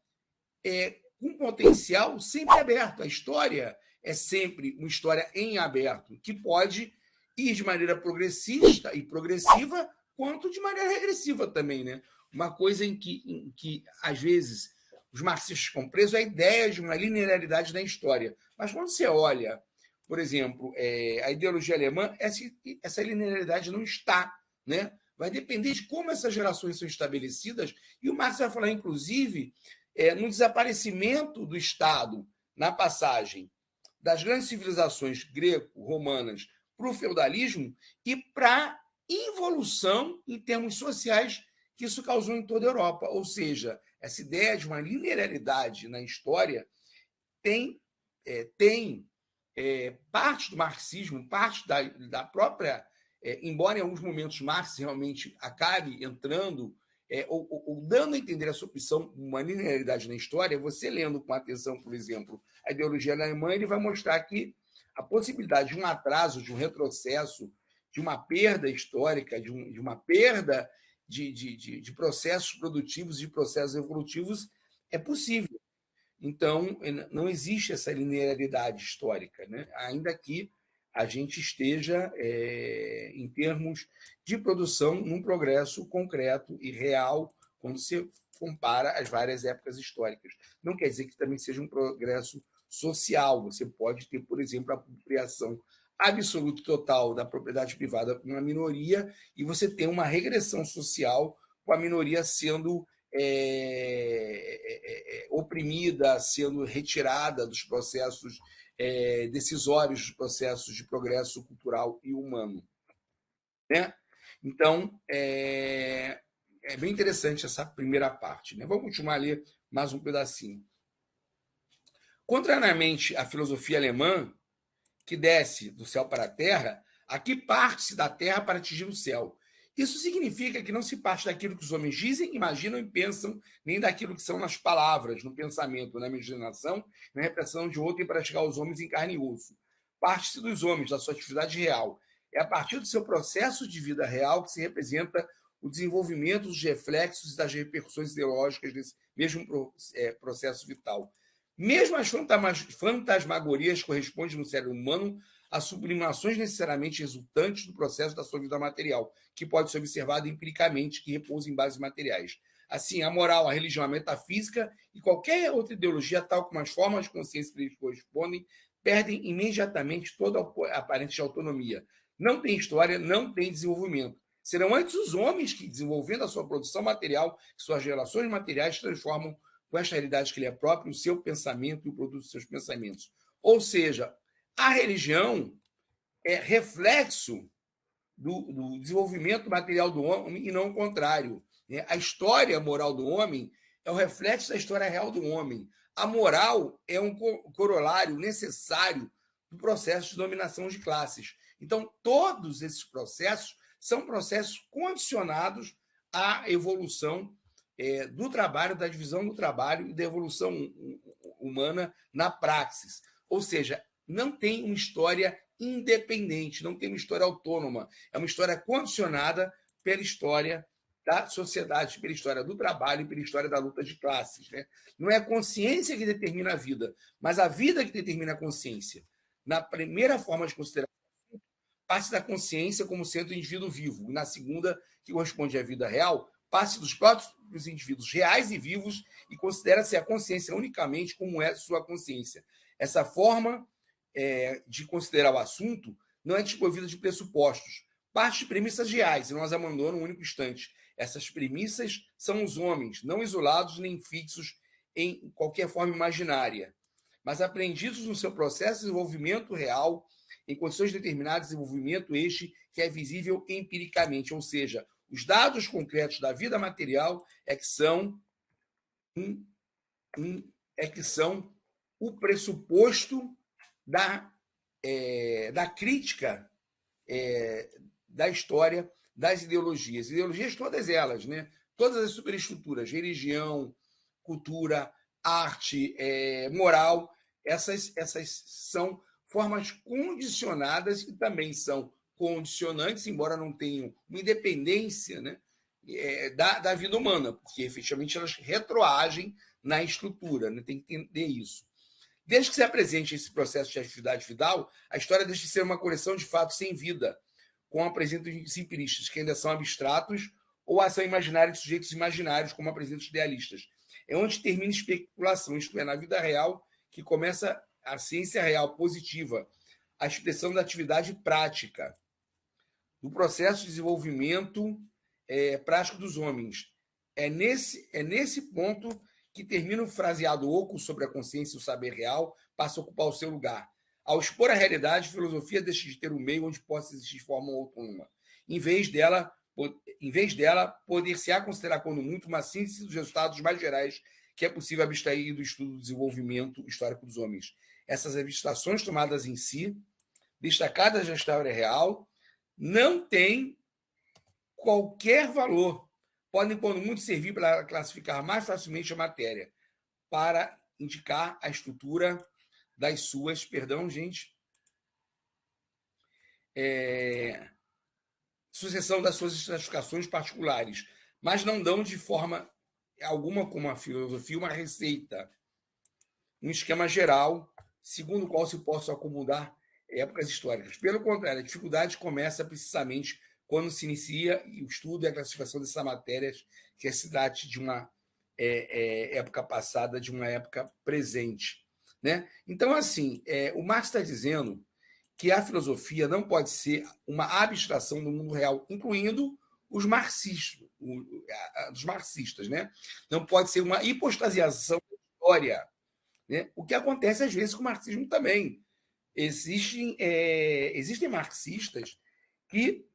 com potencial sempre aberto. A história é sempre uma história em aberto, que pode ir de maneira progressista e progressiva, quanto de maneira regressiva também, né? Uma coisa em que às vezes, os marxistas ficam presos é a ideia de uma linearidade da história. Mas quando você olha, por exemplo, a ideologia alemã, essa linearidade não está, né? Vai depender de como essas relações são estabelecidas, e o Marx vai falar, inclusive, no desaparecimento do Estado, na passagem das grandes civilizações greco-romanas para o feudalismo e para a involução em termos sociais que isso causou em toda a Europa. Ou seja, essa ideia de uma linearidade na história tem parte do marxismo, parte da própria, embora em alguns momentos Marx realmente acabe entrando ou dando a entender a sua opção, uma linearidade na história, você lendo com atenção, por exemplo, a ideologia alemã, ele vai mostrar que a possibilidade de um atraso, de um retrocesso, de uma perda histórica, de uma perda de processos produtivos, de processos evolutivos, é possível. Então, não existe essa linearidade histórica, né? Ainda que a gente esteja, em termos de produção, num progresso concreto e real, quando se compara as várias épocas históricas. Não quer dizer que também seja um progresso social. Você pode ter, por exemplo, a apropriação absoluta e total da propriedade privada por uma minoria e você tem uma regressão social com a minoria sendo oprimida, sendo retirada dos processos decisórios, dos processos de progresso cultural e humano. Né? Então, é bem interessante essa primeira parte. Né? Vamos continuar a ler mais um pedacinho. Contrariamente à filosofia alemã, que desce do céu para a terra, aqui parte-se da terra para atingir o céu. Isso significa que não se parte daquilo que os homens dizem, imaginam e pensam, nem daquilo que são nas palavras, no pensamento, na imaginação, na repressão de outrem para chegar aos homens em carne e osso. Parte-se dos homens, da sua atividade real. É a partir do seu processo de vida real que se representa o desenvolvimento dos reflexos e das repercussões ideológicas desse mesmo processo vital. Mesmo as fantasmagorias correspondem no cérebro humano a sublimações necessariamente resultantes do processo da sua vida material, que pode ser observado empiricamente, que repousa em bases materiais. Assim, a moral, a religião, a metafísica e qualquer outra ideologia, tal como as formas de consciência que lhes correspondem, perdem imediatamente toda a aparência de autonomia. Não tem história, não tem desenvolvimento. Serão antes os homens que, desenvolvendo a sua produção material, suas relações materiais, transformam com esta realidade que lhe é própria, o seu pensamento e o produto dos seus pensamentos. Ou seja, a religião é reflexo do desenvolvimento material do homem e não o contrário. Né? A história moral do homem é o reflexo da história real do homem. A moral é um corolário necessário do processo de dominação de classes. Então, todos esses processos são processos condicionados à evolução do trabalho, da divisão do trabalho e da evolução humana na praxis. Ou seja, não tem uma história independente, não tem uma história autônoma. É uma história condicionada pela história da sociedade, pela história do trabalho e pela história da luta de classes. Né? Não é a consciência que determina a vida, mas a vida que determina a consciência. Na primeira forma de consideração, parte da consciência como sendo o indivíduo vivo. Na segunda, que corresponde à vida real, parte dos próprios indivíduos reais e vivos e considera-se a consciência unicamente como é sua consciência. Essa forma de considerar o assunto não é desprovida de pressupostos. Parte de premissas reais e não as abandona um único instante. Essas premissas são os homens, não isolados nem fixos em qualquer forma imaginária, mas aprendidos no seu processo de desenvolvimento real, em condições determinadas de desenvolvimento este que é visível empiricamente, ou seja, os dados concretos da vida material é que são o pressuposto da crítica da história das ideologias. Ideologias todas elas, né? Todas as superestruturas, religião, cultura, arte, moral, essas são formas condicionadas e também são condicionantes, embora não tenham uma independência, né, da vida humana, porque efetivamente elas retroagem na estrutura, né? Tem que entender isso. Desde que se apresente esse processo de atividade vital, a história deixa de ser uma coleção de fatos sem vida, como apresentam os empiristas, que ainda são abstratos, ou a ação imaginária de sujeitos imaginários, como apresentam os idealistas. É onde termina a especulação, isto é, na vida real, que começa a ciência real positiva, a expressão da atividade prática, do processo de desenvolvimento prático dos homens. É nesse ponto que termina o fraseado oco sobre a consciência e o saber real, passa a ocupar o seu lugar. Ao expor a realidade, a filosofia deixa de ter um meio onde possa existir de forma autônoma. Em vez dela, poder-se-á considerar, quando muito, uma síntese dos resultados mais gerais que é possível abstrair do estudo do desenvolvimento histórico dos homens. Essas abstrações tomadas em si, destacadas da história real, não têm qualquer valor. Podem, quando muito, servir para classificar mais facilmente a matéria, para indicar a estrutura das suas, sucessão das suas estratificações particulares, mas não dão de forma alguma, como a filosofia, uma receita, um esquema geral, segundo o qual se possam acomodar épocas históricas. Pelo contrário, a dificuldade começa precisamente quando se inicia o estudo e a classificação dessas matérias, que se trate de uma época passada, de uma época presente. Né? Então, assim, o Marx está dizendo que a filosofia não pode ser uma abstração do mundo real, incluindo os marxistas, né? Não pode ser uma hipostasiação da história, né? O que acontece às vezes com o marxismo também. Existem marxistas que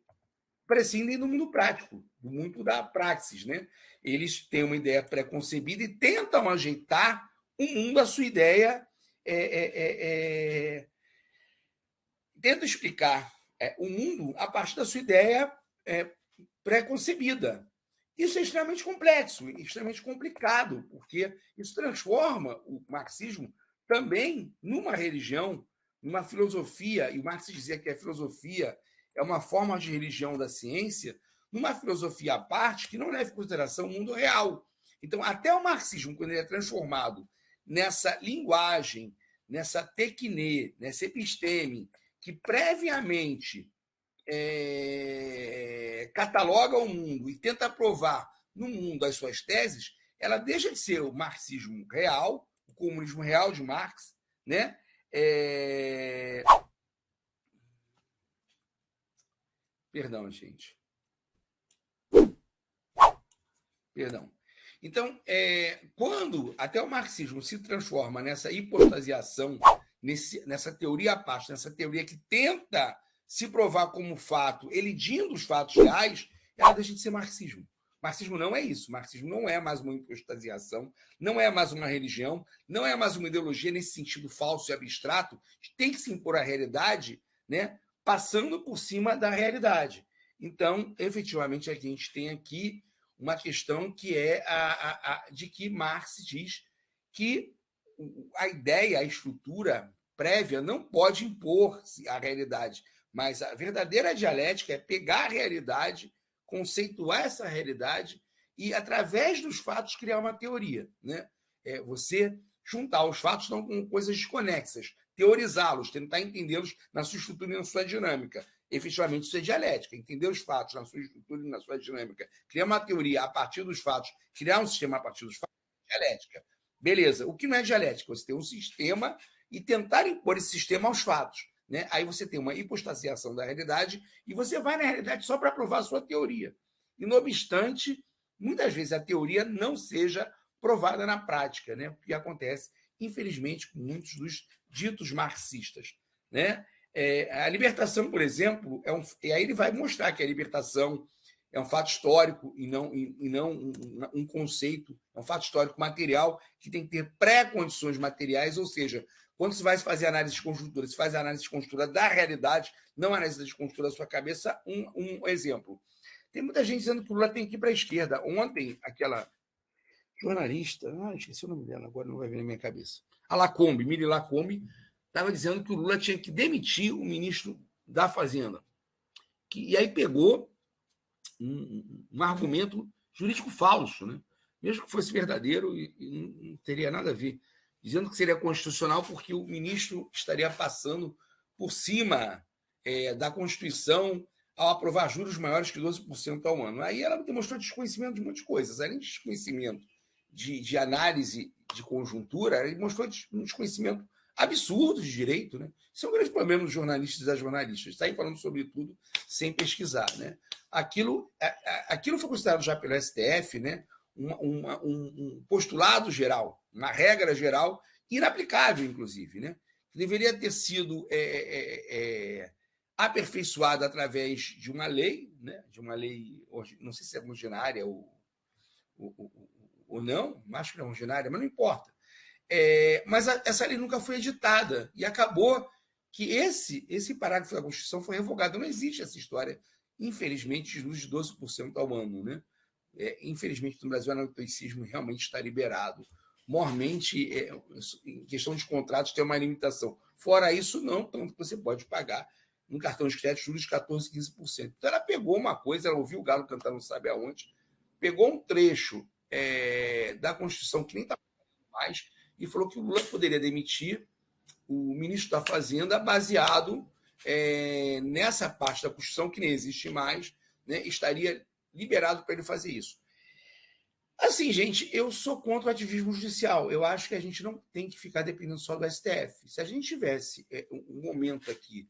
prescindem do mundo prático, do mundo da praxis, né? Eles têm uma ideia pré-concebida e tentam ajeitar o mundo à sua ideia, tentam explicar o mundo a partir da sua ideia pré-concebida. Isso é extremamente complexo, extremamente complicado, porque isso transforma o marxismo também numa religião, numa filosofia, e o Marx dizia que a filosofia é uma forma de religião da ciência, numa filosofia à parte que não leva em consideração o mundo real. Então, até o marxismo, quando ele é transformado nessa linguagem, nessa tecne, nessa episteme, que previamente cataloga o mundo e tenta provar no mundo as suas teses, ela deixa de ser o marxismo real, o comunismo real de Marx, né? Perdão, gente. Perdão. Então, quando até o marxismo se transforma nessa hipostasiação, nessa teoria à parte, nessa teoria que tenta se provar como fato, elidindo os fatos reais, ela deixa de ser marxismo. Marxismo não é isso. Marxismo não é mais uma impostasiação, não é mais uma religião, não é mais uma ideologia nesse sentido falso e abstrato, que tem que se impor à realidade, né, passando por cima da realidade. Então, efetivamente, a gente tem aqui uma questão que é de que Marx diz que a ideia, a estrutura prévia não pode impor a realidade, mas a verdadeira dialética é pegar a realidade, conceituar essa realidade e, através dos fatos, criar uma teoria. Né? Você juntar os fatos não com coisas desconexas, teorizá-los, tentar entendê-los na sua estrutura e na sua dinâmica. Efetivamente, isso é dialética. Entender os fatos na sua estrutura e na sua dinâmica, criar uma teoria a partir dos fatos, criar um sistema a partir dos fatos, é dialética. Beleza. O que não é dialética? Você tem um sistema e tentar impor esse sistema aos fatos. Né? Aí você tem uma hipostasiação da realidade e você vai na realidade só para provar a sua teoria. E, não obstante, muitas vezes a teoria não seja provada na prática, né? O que acontece, infelizmente, com muitos dos ditos marxistas. Né? A libertação, por exemplo, e aí ele vai mostrar que a libertação é um fato histórico e não um conceito, é um fato histórico material que tem que ter pré-condições materiais, ou seja, quando você vai fazer análise de conjuntura, você faz a análise de conjuntura da realidade, não a análise de conjuntura da sua cabeça. Um exemplo. Tem muita gente dizendo que o Lula tem que ir para a esquerda. Ontem, aquela jornalista, esqueci o nome dela, agora não vai vir na minha cabeça, a Lacombe, Miri Lacombe, estava dizendo que o Lula tinha que demitir o ministro da Fazenda. E aí pegou um argumento jurídico falso, né? Mesmo que fosse verdadeiro, e não teria nada a ver, dizendo que seria constitucional porque o ministro estaria passando por cima da Constituição ao aprovar juros maiores que 12% ao ano. Aí ela demonstrou desconhecimento de muitas coisas. Além de desconhecimento de análise de conjuntura, ela demonstrou um desconhecimento absurdo de direito. Né? Isso é um grande problema dos jornalistas e das jornalistas. Saem falando sobre tudo sem pesquisar. Né? Aquilo foi considerado já pelo STF, né? Um postulado geral, uma regra geral, inaplicável, inclusive, né? Que deveria ter sido aperfeiçoada através de uma lei, né? De uma lei, não sei se é ordinária ou não, acho que é ordinária, mas não importa. Mas essa lei nunca foi editada e acabou que esse parágrafo da Constituição foi revogado. Não existe essa história, infelizmente, de juros de 12% ao ano. Né? Infelizmente, no Brasil, o anatoicismo realmente está liberado. Mormente, em questão de contratos, tem uma limitação. Fora isso, não, tanto que você pode pagar um cartão de crédito juros de 14%, 15%. Então, ela pegou uma coisa, ela ouviu o galo cantar não sabe aonde, pegou um trecho da Constituição que nem está mais e falou que o Lula poderia demitir o ministro da Fazenda baseado nessa parte da Constituição que nem existe mais, né, estaria liberado para ele fazer isso. Assim, gente, eu sou contra o ativismo judicial. Eu acho que a gente não tem que ficar dependendo só do STF. Se a gente tivesse um momento aqui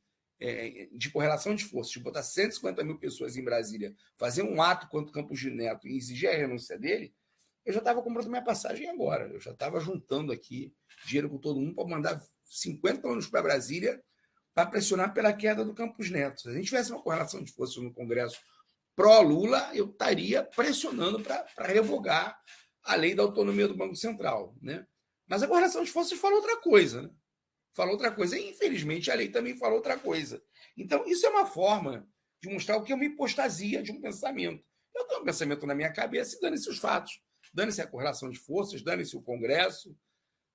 de correlação de forças, de botar 150 mil pessoas em Brasília, fazer um ato contra o Campos Neto e exigir a renúncia dele, eu já estava comprando minha passagem agora. Eu já estava juntando aqui dinheiro com todo mundo para mandar 50 anos para Brasília para pressionar pela queda do Campos Neto. Se a gente tivesse uma correlação de forças no Congresso pró-Lula, eu estaria pressionando para revogar a lei da autonomia do Banco Central. Né? Mas a correlação de forças falou outra coisa. Né? Falou outra coisa. E, infelizmente, a lei também falou outra coisa. Então, isso é uma forma de mostrar o que é uma hipostasia de um pensamento. Eu tenho um pensamento na minha cabeça e dane-se os fatos. Dane-se a correlação de forças, dane-se o Congresso,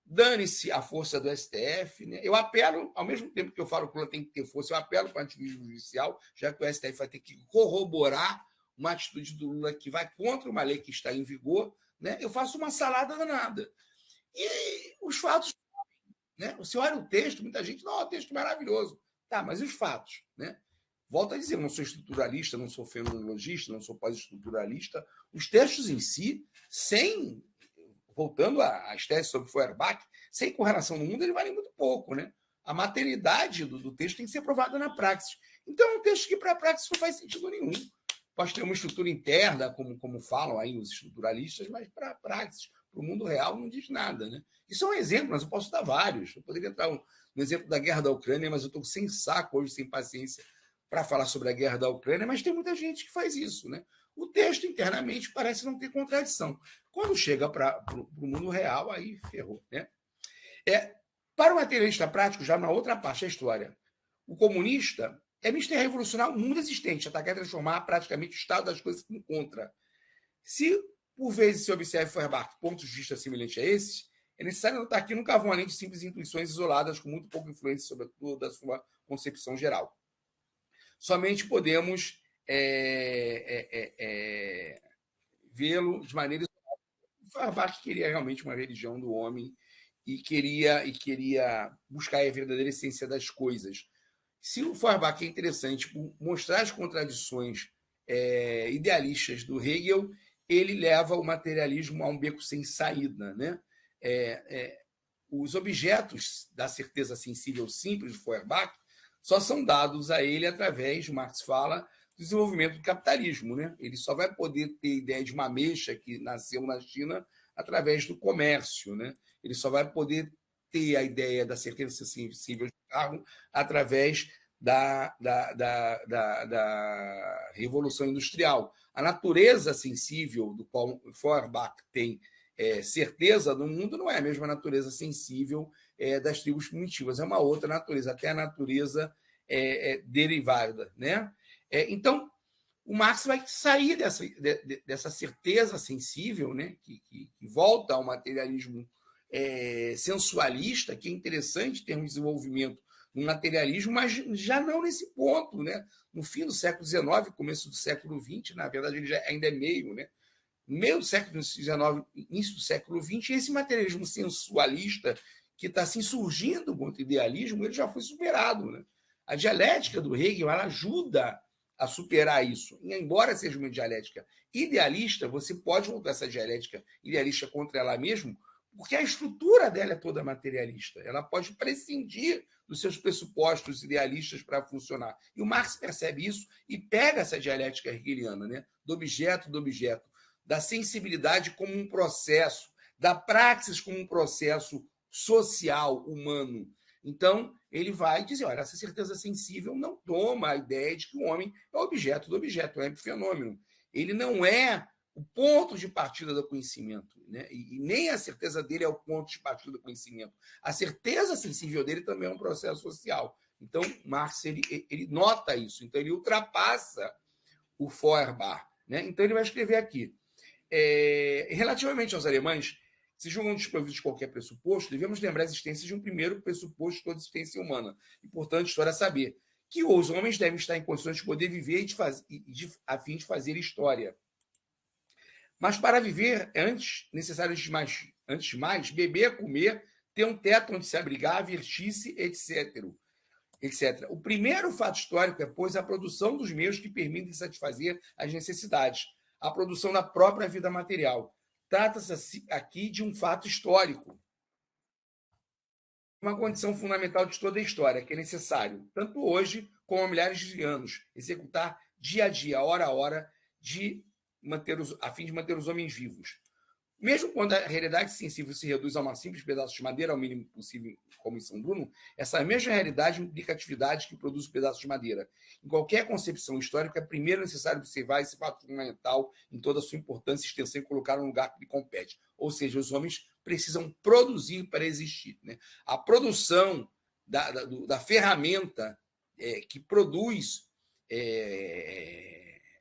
dane-se a força do STF. Né? Eu apelo, ao mesmo tempo que eu falo que o Lula tem que ter força, eu apelo para o ativismo judicial, já que o STF vai ter que corroborar uma atitude do Lula que vai contra uma lei que está em vigor. Né? Eu faço uma salada danada. E os fatos, né? Você olha o texto, muita gente, não, o texto maravilhoso. Tá, mas e os fatos? Né? Volto a dizer, eu não sou estruturalista, não sou fenomenologista, não sou pós-estruturalista. Os textos em si, voltando às teses sobre Feuerbach, sem correlação no mundo, ele vale muito pouco. Né? A materialidade do texto tem que ser provada na praxis. Então, é um texto que para a praxis não faz sentido nenhum. Pode ter uma estrutura interna, como falam aí os estruturalistas, mas para a praxis, Para o mundo real não diz nada. Né? Isso é um exemplo, mas eu posso dar vários. Eu poderia entrar no exemplo da guerra da Ucrânia, mas eu estou sem saco hoje, sem paciência para falar sobre a guerra da Ucrânia, mas tem muita gente que faz isso. Né? O texto internamente parece não ter contradição. Quando chega para o mundo real, aí ferrou. Né? Para o materialista prático, já na outra parte da história, o comunista é mister revolucionar o mundo existente, atacar e transformar praticamente o estado das coisas que encontra. Se, por vezes, se observa Feuerbach pontos de vista semelhantes a esses, é necessário notar que nunca vão além de simples intuições isoladas com muito pouca influência sobre toda a sua concepção geral. Somente podemos vê-lo de maneira... Feuerbach queria realmente uma religião do homem e queria buscar a verdadeira essência das coisas. Se o Feuerbach é interessante por mostrar as contradições idealistas do Hegel, ele leva o materialismo a um beco sem saída. Né? Os objetos da certeza sensível simples de Feuerbach só são dados a ele através, Marx fala, do desenvolvimento do capitalismo. Né? Ele só vai poder ter ideia de uma ameixa que nasceu na China através do comércio. Né? Ele só vai poder ter a ideia da certeza sensível de carro através da Revolução Industrial. A natureza sensível do qual Feuerbach tem certeza no mundo não é a mesma natureza sensível das tribos primitivas, é uma outra natureza, até a natureza derivada. Né? Então, o Marx vai sair dessa certeza sensível, né, que volta ao materialismo sensualista, que é interessante ter um desenvolvimento no materialismo, mas já não nesse ponto. Né? No fim do século XIX, começo do século XX, na verdade ele ainda é meio, né? Meio do século XIX, início do século XX, esse materialismo sensualista que está assim, surgindo contra o idealismo, ele já foi superado. Né? A dialética do Hegel ela ajuda a superar isso. E, embora seja uma dialética idealista, você pode voltar essa dialética idealista contra ela mesma, porque a estrutura dela é toda materialista. Ela pode prescindir dos seus pressupostos idealistas para funcionar. E o Marx percebe isso e pega essa dialética hegeliana, né? Do objeto, da sensibilidade como um processo, da praxis como um processo social, humano. Então, ele vai dizer, olha, essa certeza sensível não toma a ideia de que o homem é objeto do objeto, é um epifenômeno. Ele não é o ponto de partida do conhecimento, né? E nem a certeza dele é o ponto de partida do conhecimento. A certeza sensível dele também é um processo social. Então, Marx ele nota isso, então ele ultrapassa o Feuerbach. Né? Então, ele vai escrever aqui. Relativamente aos alemães, se julgam desprovidos de qualquer pressuposto, devemos lembrar a existência de um primeiro pressuposto de toda existência humana. E, portanto, história é saber que os homens devem estar em condições de poder viver a fim de fazer história. Mas para viver, antes de mais, beber, comer, ter um teto onde se abrigar, vestir-se, etc. O primeiro fato histórico é, pois, a produção dos meios que permitem satisfazer as necessidades, a produção da própria vida material. Trata-se aqui de um fato histórico, uma condição fundamental de toda a história, que é necessário, tanto hoje como há milhares de anos, executar dia a dia, hora a hora, a fim de manter os homens vivos. Mesmo quando a realidade sensível se reduz a um simples pedaço de madeira, ao mínimo possível, como em São Bruno, essa mesma realidade implica atividade que produz o pedaço de madeira. Em qualquer concepção histórica, é primeiro necessário observar esse fato fundamental em toda a sua importância e extensão e colocar no lugar que lhe compete. Ou seja, os homens precisam produzir para existir. Né? A produção da ferramenta que produz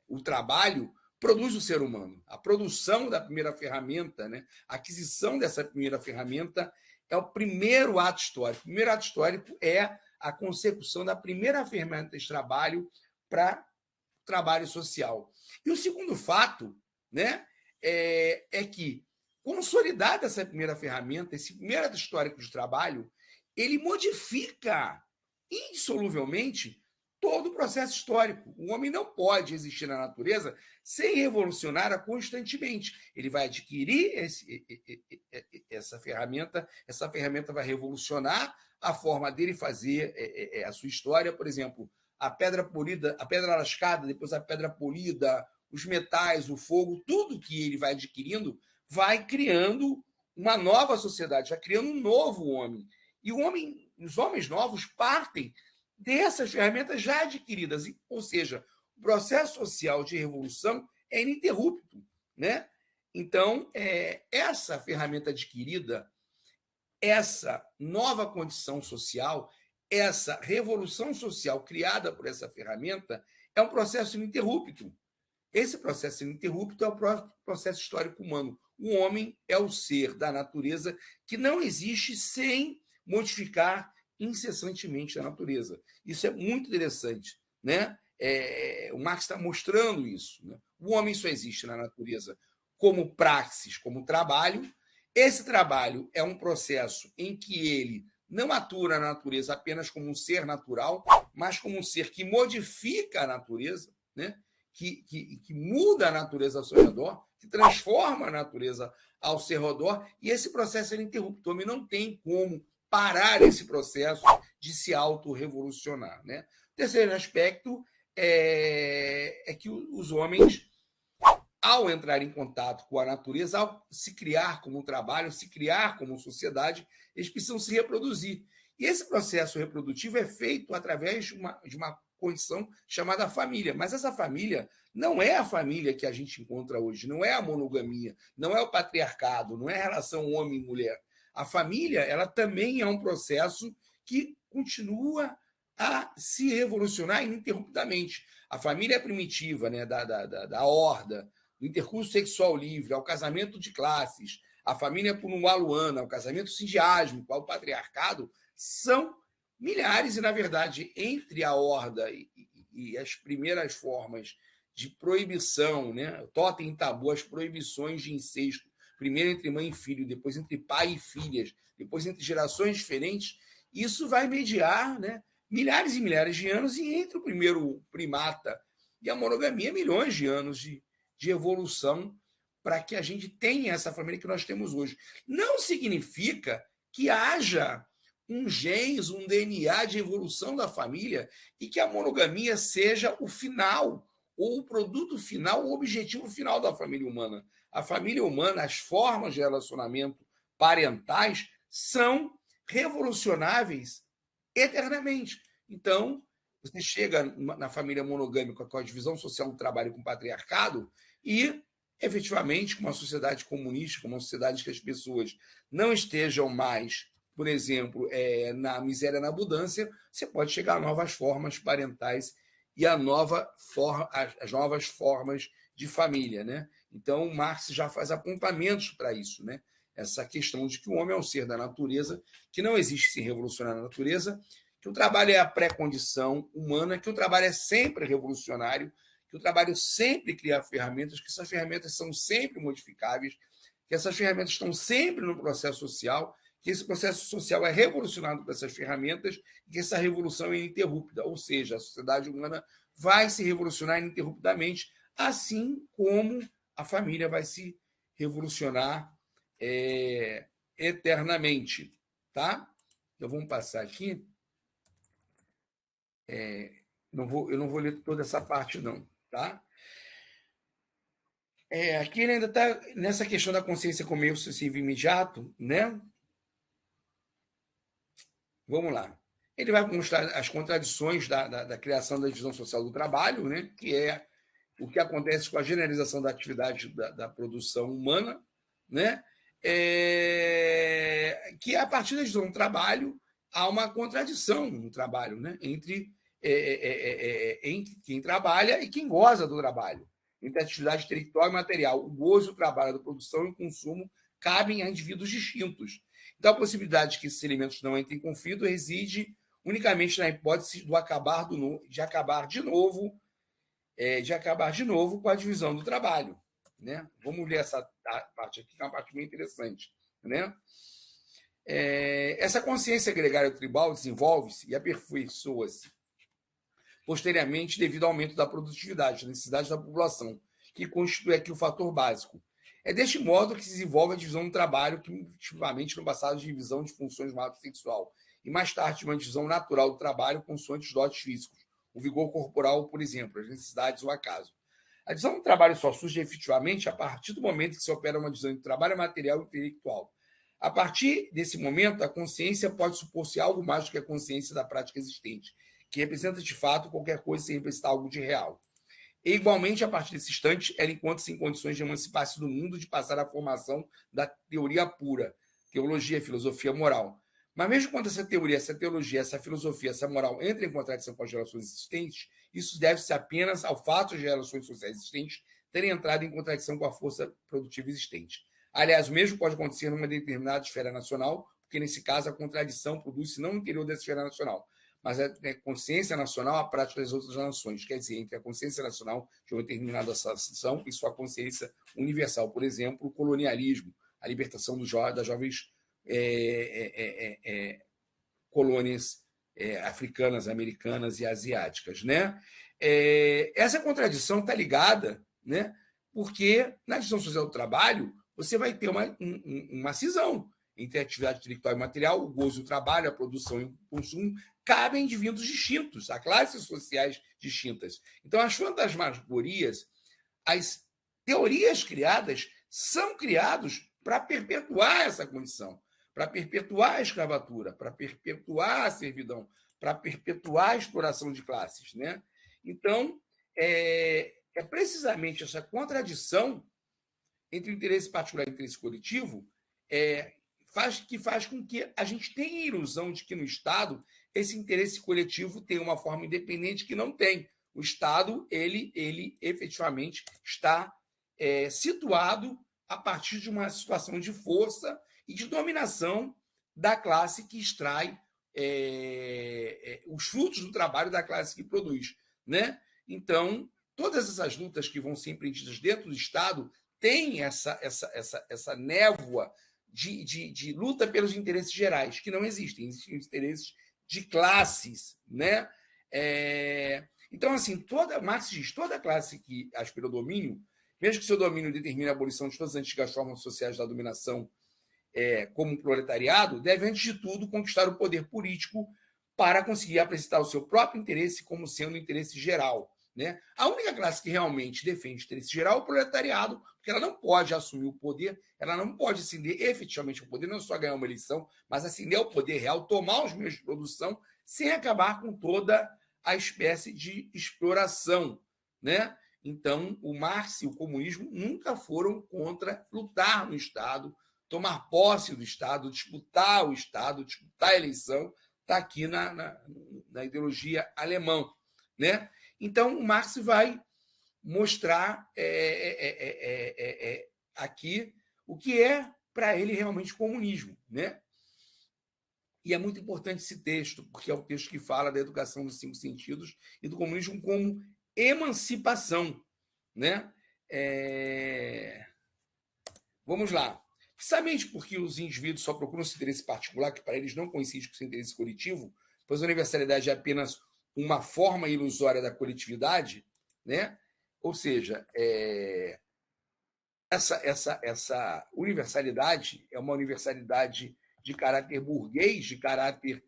o trabalho produz o ser humano. A produção da primeira ferramenta, né? A aquisição dessa primeira ferramenta é o primeiro ato histórico. O primeiro ato histórico é a consecução da primeira ferramenta de trabalho para trabalho social. E o segundo fato, né, é que, consolidada essa primeira ferramenta, esse primeiro ato histórico de trabalho, ele modifica indissoluvelmente todo o processo histórico. O homem não pode existir na natureza sem revolucionar-a constantemente. Ele vai adquirir essa ferramenta vai revolucionar a forma dele fazer a sua história. Por exemplo, a pedra polida, a pedra lascada, depois a pedra polida, os metais, o fogo, tudo que ele vai adquirindo vai criando uma nova sociedade, vai criando um novo homem. E os homens novos partem dessas ferramentas já adquiridas, ou seja, o processo social de revolução é ininterrupto, né? Então, essa ferramenta adquirida, essa nova condição social, essa revolução social criada por essa ferramenta, é um processo ininterrupto. Esse processo ininterrupto é o processo histórico humano. O homem é o ser da natureza que não existe sem modificar incessantemente a natureza. Isso é muito interessante, né? O Marx está mostrando isso. Né? O homem só existe na natureza como praxis, como trabalho. Esse trabalho é um processo em que ele não atua na natureza apenas como um ser natural, mas como um ser que modifica a natureza, né? Que muda a natureza ao seu redor, que transforma a natureza ao seu redor, e esse processo é ininterrupto. O homem não tem como parar esse processo de se autorrevolucionar. Né? O terceiro aspecto é que os homens, ao entrar em contato com a natureza, ao se criar como um trabalho, se criar como sociedade, eles precisam se reproduzir. E esse processo reprodutivo é feito através de uma condição chamada família. Mas essa família não é a família que a gente encontra hoje, não é a monogamia, não é o patriarcado, não é a relação homem e mulher. A família, ela também é um processo que continua a se revolucionar ininterruptamente. A família primitiva, né, da horda, do intercurso sexual livre, ao casamento de classes, a família punualuana, ao casamento sindiásmico, ao patriarcado, são milhares, e, na verdade, entre a horda e as primeiras formas de proibição, né? Totem e tabu, as proibições de incesto, primeiro entre mãe e filho, depois entre pai e filhas, depois entre gerações diferentes, isso vai mediar, né, milhares e milhares de anos, e entre o primeiro primata e a monogamia, milhões de anos de evolução para que a gente tenha essa família que nós temos hoje. Não significa que haja um genes, um DNA de evolução da família e que a monogamia seja o final, ou o produto final, o objetivo final da família humana. A família humana, as formas de relacionamento parentais são revolucionáveis eternamente. Então, você chega na família monogâmica com a divisão social do trabalho com o patriarcado e, efetivamente, com uma sociedade comunista, com uma sociedade que as pessoas não estejam mais, por exemplo, na miséria, na abundância, você pode chegar a novas formas parentais e as novas formas de família. Né? Então, o Marx já faz apontamentos para isso, né? Essa questão de que o homem é um ser da natureza, que não existe sem revolucionar a natureza, que o trabalho é a pré-condição humana, que o trabalho é sempre revolucionário, que o trabalho sempre cria ferramentas, que essas ferramentas são sempre modificáveis, que essas ferramentas estão sempre no processo social, que esse processo social é revolucionado por essas ferramentas e que essa revolução é ininterrupta, ou seja, a sociedade humana vai se revolucionar ininterruptamente, assim como a família vai se revolucionar eternamente. Tá? Então, vamos passar aqui. Eu não vou ler toda essa parte, não. Tá? Aqui ele ainda está nessa questão da consciência como meio sucessivo imediato, né? Vamos lá. Ele vai mostrar as contradições da criação da divisão social do trabalho, né? Que é o que acontece com a generalização da atividade da produção humana, né? Que a partir da divisão do trabalho há uma contradição no trabalho, né? Entre quem trabalha e quem goza do trabalho. Entre a atividade intelectual e material. O gozo, o trabalho da produção e o consumo cabem a indivíduos distintos. Então, a possibilidade de que esses elementos não entrem em conflito reside unicamente na hipótese de acabar de novo com a divisão do trabalho. Né? Vamos ler essa parte aqui, que é uma parte bem interessante. Né? Essa consciência gregária tribal desenvolve-se e aperfeiçoa-se posteriormente devido ao aumento da produtividade, da necessidade da população, que constitui aqui o fator básico. É deste modo que se desenvolve a divisão do trabalho, que tipicamente no passado de divisão de funções no ato sexual, e mais tarde uma divisão natural do trabalho consoante os dotes físicos, o vigor corporal, por exemplo, as necessidades ou acaso. A divisão do trabalho só surge efetivamente a partir do momento que se opera uma divisão de trabalho material e intelectual. A partir desse momento, a consciência pode supor-se algo mais do que a consciência da prática existente, que representa de fato qualquer coisa sem representar algo de real. E, igualmente, a partir desse instante, ela encontra-se em condições de emancipar-se do mundo, de passar à formação da teoria pura, teologia, filosofia, moral. Mas mesmo quando essa teoria, essa teologia, essa filosofia, essa moral entra em contradição com as relações existentes, isso deve-se apenas ao fato de as relações sociais existentes terem entrado em contradição com a força produtiva existente. Aliás, o mesmo pode acontecer numa determinada esfera nacional, porque, nesse caso, a contradição produz-se não no interior da esfera nacional, mas a consciência nacional a prática das outras nações. Quer dizer, entre a consciência nacional de uma determinada associação e sua consciência universal. Por exemplo, o colonialismo, a libertação das jovens colônias africanas, americanas e asiáticas. Né? Essa contradição está ligada, né? Porque na divisão social do trabalho você vai ter uma cisão entre a atividade intelectual e material, o gozo do trabalho, a produção e o consumo, cabem indivíduos distintos, a classes sociais distintas. Então, as fantasmagorias, as teorias criadas, são criadas para perpetuar essa condição, para perpetuar a escravatura, para perpetuar a servidão, para perpetuar a exploração de classes. Né? Então, é precisamente essa contradição entre o interesse particular e o interesse coletivo faz com que a gente tenha a ilusão de que no Estado esse interesse coletivo tem uma forma independente que não tem. O Estado, ele efetivamente está situado a partir de uma situação de força e de dominação da classe que extrai os frutos do trabalho da classe que produz. Né? Então, todas essas lutas que vão ser empreendidas dentro do Estado têm essa névoa de luta pelos interesses gerais, que não existem. Existem interesses de classes. Né? Então, assim, Marx diz, toda classe que aspira ao domínio, mesmo que seu domínio determine a abolição de todas as antigas formas sociais da dominação como um proletariado, deve, antes de tudo, conquistar o poder político para conseguir apresentar o seu próprio interesse como sendo o interesse geral. Né? A única classe que realmente defende o interesse geral é o proletariado, porque ela não pode assumir o poder, ela não pode ascender efetivamente ao poder, não só ganhar uma eleição, mas ascender ao poder real, tomar os meios de produção, sem acabar com toda a espécie de exploração. Né? Então, o Marx e o comunismo nunca foram contra lutar no Estado, tomar posse do Estado, disputar o Estado, disputar a eleição, está aqui na ideologia alemã. Né? Então, o Marx vai mostrar aqui o que é, para ele, realmente comunismo. Né? E é muito importante esse texto, porque é o texto que fala da educação dos 5 sentidos e do comunismo como emancipação. Né? Vamos lá. Precisamente porque os indivíduos só procuram esse interesse particular, que para eles não coincide com o seu interesse coletivo, pois a universalidade é apenas uma forma ilusória da coletividade, né? Ou seja, essa universalidade é uma universalidade de caráter burguês, de caráter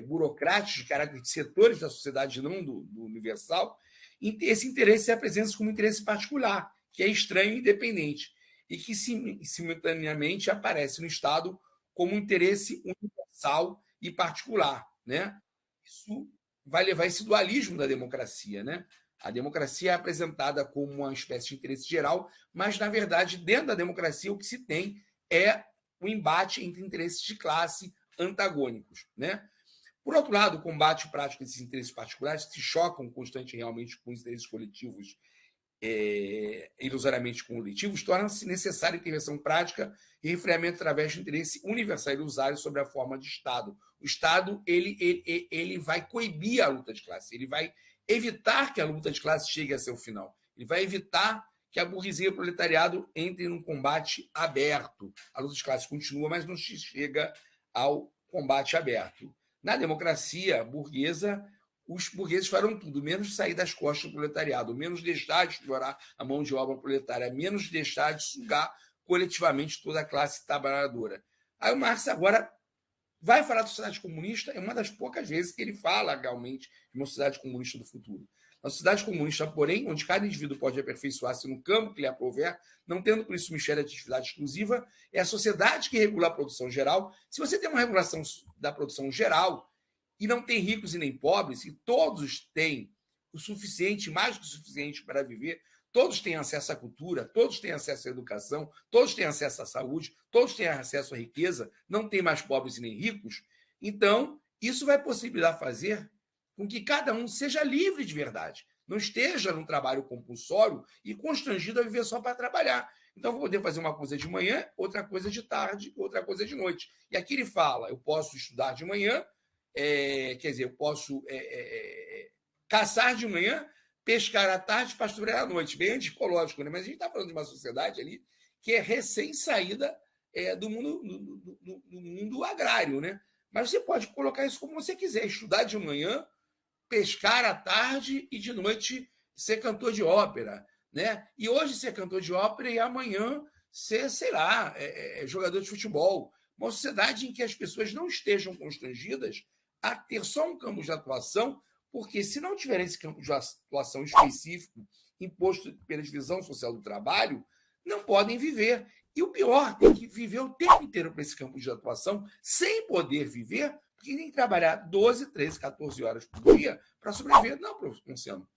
burocrático, de caráter de setores da sociedade, não do universal. E esse interesse se apresenta como interesse particular, que é estranho e independente, e que simultaneamente aparece no Estado como um interesse universal e particular. Né? Isso vai levar esse dualismo da democracia. Né? A democracia é apresentada como uma espécie de interesse geral, mas, na verdade, dentro da democracia, o que se tem é o embate entre interesses de classe antagônicos. Né? Por outro lado, o combate prático desses interesses particulares se chocam constantemente realmente com os interesses coletivos ilusoriamente coletivos, torna-se necessária intervenção prática e refreamento através do interesse universal ilusário sobre a forma de Estado. O Estado ele vai coibir a luta de classe, ele vai evitar que a luta de classe chegue a seu final, ele vai evitar que a burguesia e o proletariado entrem num combate aberto. A luta de classe continua, mas não chega ao combate aberto. Na democracia burguesa, os burgueses farão tudo, menos sair das costas do proletariado, menos deixar de explorar a mão de obra proletária, menos deixar de sugar coletivamente toda a classe trabalhadora. Aí o Marx agora vai falar da sociedade comunista, é uma das poucas vezes que ele fala realmente de uma sociedade comunista do futuro. Na sociedade comunista, porém, onde cada indivíduo pode aperfeiçoar-se no campo que lhe aprouver, não tendo por isso mistério de atividade exclusiva, é a sociedade que regula a produção geral. Se você tem uma regulação da produção geral e não tem ricos e nem pobres, e todos têm o suficiente, mais do que o suficiente para viver, todos têm acesso à cultura, todos têm acesso à educação, todos têm acesso à saúde, todos têm acesso à riqueza, não tem mais pobres e nem ricos, então isso vai possibilitar fazer com que cada um seja livre de verdade, não esteja num trabalho compulsório e constrangido a viver só para trabalhar. Então, vou poder fazer uma coisa de manhã, outra coisa de tarde, outra coisa de noite. E aqui ele fala, eu posso estudar de manhã, quer dizer, eu posso caçar de manhã, pescar à tarde, pastorear à noite. Bem anticológico, né? Mas a gente está falando de uma sociedade ali que é recém-saída do mundo agrário, né? Mas você pode colocar isso como você quiser, estudar de manhã, pescar à tarde e de noite ser cantor de ópera, né? E hoje ser cantor de ópera e amanhã ser, sei lá, jogador de futebol. Uma sociedade em que as pessoas não estejam constrangidas a ter só um campo de atuação, porque se não tiver esse campo de atuação específico imposto pela divisão social do trabalho, não podem viver. E o pior, tem que viver o tempo inteiro para esse campo de atuação sem poder viver, porque tem que trabalhar 12, 13, 14 horas por dia para sobreviver. Não, professor Luciano.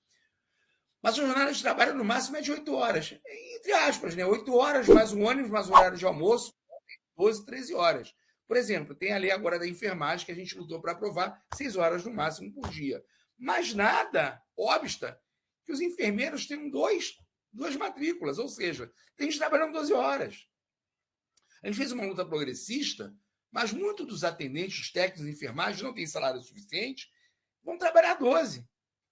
Mas a jornada de trabalho no máximo é de 8 horas. Entre aspas, né? 8 horas mais um ônibus, mais um horário de almoço, 12, 13 horas. Por exemplo, tem a lei agora da enfermagem que a gente lutou para aprovar 6 horas no máximo por dia. Mas nada obsta que os enfermeiros tenham duas matrículas, ou seja, tem gente trabalhando 12 horas. A gente fez uma luta progressista, mas muitos dos atendentes, técnicos de enfermagem não têm salário suficiente, vão trabalhar 12.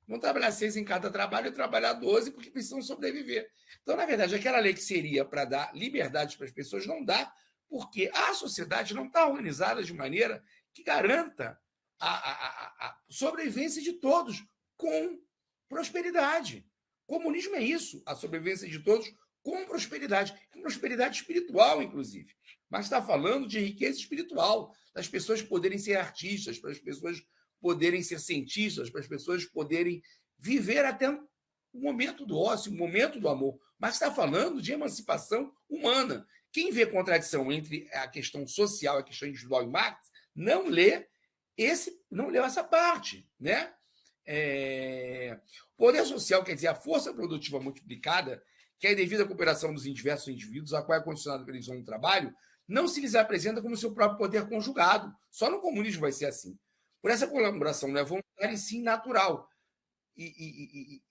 Vão trabalhar 6 em cada trabalho e trabalhar 12 porque precisam sobreviver. Então, na verdade, aquela lei que seria para dar liberdade para as pessoas não dá, porque a sociedade não está organizada de maneira que garanta a sobrevivência de todos com prosperidade. Comunismo é isso, a sobrevivência de todos com prosperidade espiritual, inclusive. Mas está falando de riqueza espiritual, das pessoas poderem ser artistas, para as pessoas poderem ser cientistas, para as pessoas poderem viver até o momento do ócio, o momento do amor. Mas está falando de emancipação humana. Quem vê contradição entre a questão social e a questão individual em Marx não leu essa parte, né? Poder social quer dizer a força produtiva multiplicada, que é devida à cooperação dos diversos indivíduos, a qual é condicionada pela divisão do trabalho, não se lhes apresenta como seu próprio poder conjugado. Só no comunismo vai ser assim. Por essa colaboração não é voluntária e sim natural.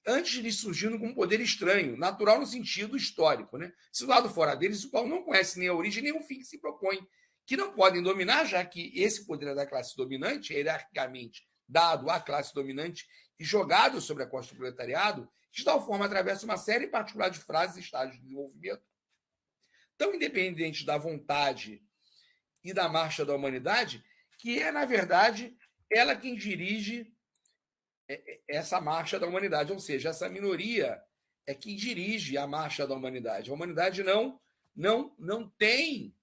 Antes de surgindo como um poder estranho, natural no sentido histórico, né? Se do lado fora deles, o qual não conhece nem a origem nem o fim que se propõe, que não podem dominar, já que esse poder é da classe dominante, é hierarquicamente dado à classe dominante e jogado sobre a costa do proletariado, de tal forma atravessa uma série particular de frases e estágios de desenvolvimento, tão independente da vontade e da marcha da humanidade, que é, na verdade, ela quem dirige essa marcha da humanidade, ou seja, essa minoria é que dirige a marcha da humanidade. A humanidade não tem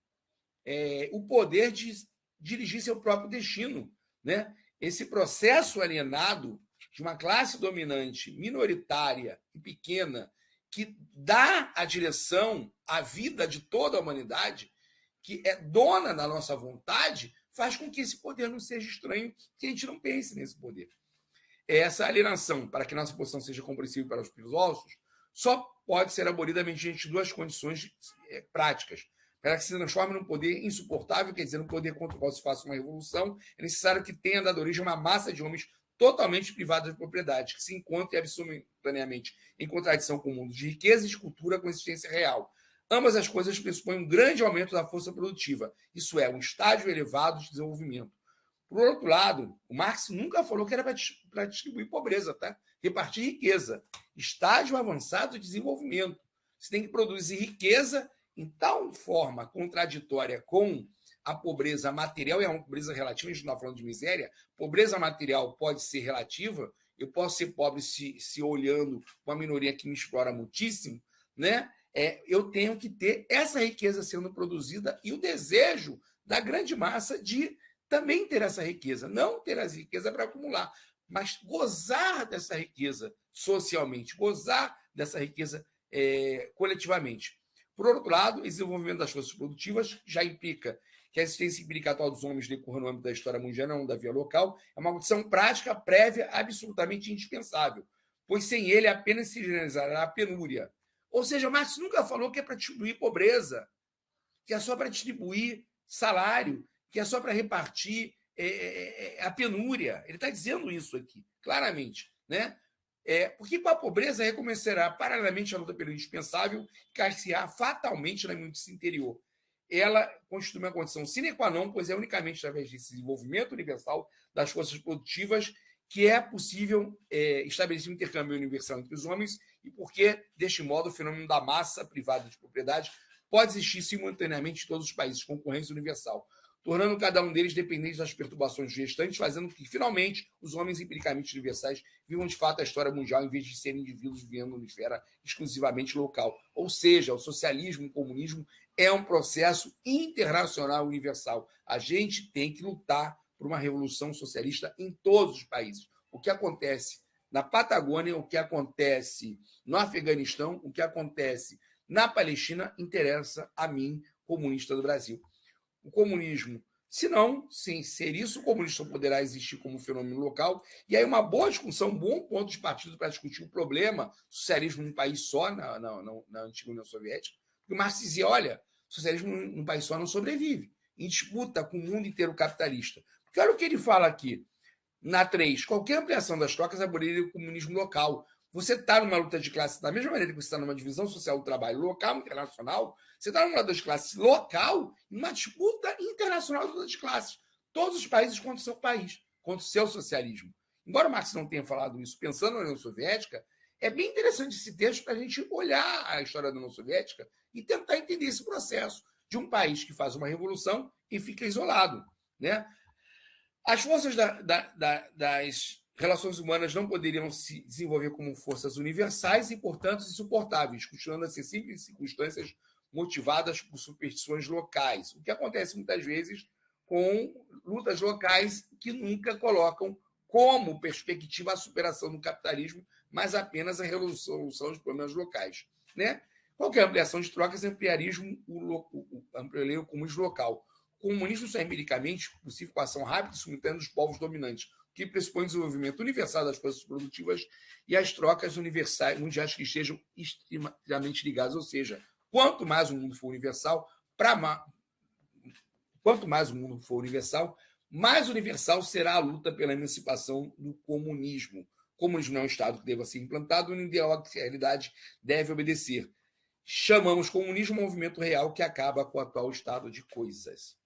o poder de dirigir seu próprio destino, né? Esse processo alienado de uma classe dominante, minoritária e pequena, que dá a direção à vida de toda a humanidade, que é dona da nossa vontade, faz com que esse poder não seja estranho, que a gente não pense nesse poder. Essa alienação, para que nossa posição seja compreensível para os filósofos, só pode ser abolida mediante duas condições práticas. Para que se transforme num poder insuportável, quer dizer, num poder contra o qual se faça uma revolução, é necessário que tenha dado origem a uma massa de homens totalmente privados de propriedade, que se encontrem absolutamente em contradição com o mundo de riqueza e de cultura com existência real. Ambas as coisas pressupõem um grande aumento da força produtiva, isso é, um estágio elevado de desenvolvimento. Por outro lado, o Marx nunca falou que era para distribuir pobreza, tá? Repartir riqueza. Estágio avançado de desenvolvimento. Você tem que produzir riqueza em tal forma contraditória com a pobreza material, e é uma pobreza relativa, a gente não está falando de miséria, pobreza material pode ser relativa, eu posso ser pobre se olhando uma minoria que me explora muitíssimo, né? Eu tenho que ter essa riqueza sendo produzida e o desejo da grande massa de também ter essa riqueza, não ter essa riqueza para acumular, mas gozar dessa riqueza socialmente, gozar dessa riqueza coletivamente. Por outro lado, o desenvolvimento das forças produtivas já implica que a existência empírica atual dos homens decorra no âmbito da história mundial, não da via local, é uma condição prática, prévia, absolutamente indispensável, pois sem ele apenas se generalizará a penúria. Ou seja, Marx nunca falou que é para distribuir pobreza, que é só para distribuir salário, que é só para repartir a penúria. Ele está dizendo isso aqui, claramente. Né? Porque com a pobreza recomeçará paralelamente a luta pelo indispensável, cair-se-á fatalmente na justiça interior. Ela constitui uma condição sine qua non, pois é unicamente através desse desenvolvimento universal das forças produtivas que é possível estabelecer um intercâmbio universal entre os homens e porque, deste modo, o fenômeno da massa privada de propriedade pode existir simultaneamente em todos os países, concorrência universal, tornando cada um deles dependente das perturbações restantes, fazendo que, finalmente, os homens empiricamente universais vivam de fato a história mundial em vez de serem indivíduos vivendo numa esfera exclusivamente local. Ou seja, o socialismo, o comunismo é um processo internacional universal. A gente tem que lutar por uma revolução socialista em todos os países. O que acontece na Patagônia, o que acontece no Afeganistão, o que acontece na Palestina interessa a mim, comunista do Brasil. O comunismo, se não, sem ser isso, o comunismo só poderá existir como fenômeno local. E aí uma boa discussão, um bom ponto de partida para discutir o problema do socialismo num país só, na antiga União Soviética. Porque o Marx dizia, olha, o socialismo num país só não sobrevive, em disputa com o mundo inteiro capitalista. Porque olha o que ele fala aqui, na 3, qualquer ampliação das trocas aboliria o comunismo local. Você está numa luta de classe, da mesma maneira que você está numa divisão social do trabalho local, internacional, você está numa luta de classe local, numa disputa internacional de luta de classes. Todos os países contra o seu país, contra o seu socialismo. Embora Marx não tenha falado isso pensando na União Soviética, é bem interessante esse texto para a gente olhar a história da União Soviética e tentar entender esse processo de um país que faz uma revolução e fica isolado. Né? As forças das relações humanas não poderiam se desenvolver como forças universais e, portanto, insuportáveis, continuando a ser simples circunstâncias motivadas por superstições locais, o que acontece muitas vezes com lutas locais que nunca colocam como perspectiva a superação do capitalismo, mas apenas a resolução dos problemas locais. Né? Qualquer ampliação de trocas ampliaria o comunismo local. O comunismo só é empiricamente possível com a ação rápida e simultânea dos povos dominantes, que pressupõe o desenvolvimento universal das forças produtivas e as trocas universais mundiais que estejam extremamente ligadas. Ou seja, quanto mais o mundo for universal, mais universal será a luta pela emancipação do comunismo. O comunismo não é um Estado que deva ser implantado, nem ideal que a realidade deve obedecer. Chamamos comunismo um movimento real que acaba com o atual estado de coisas.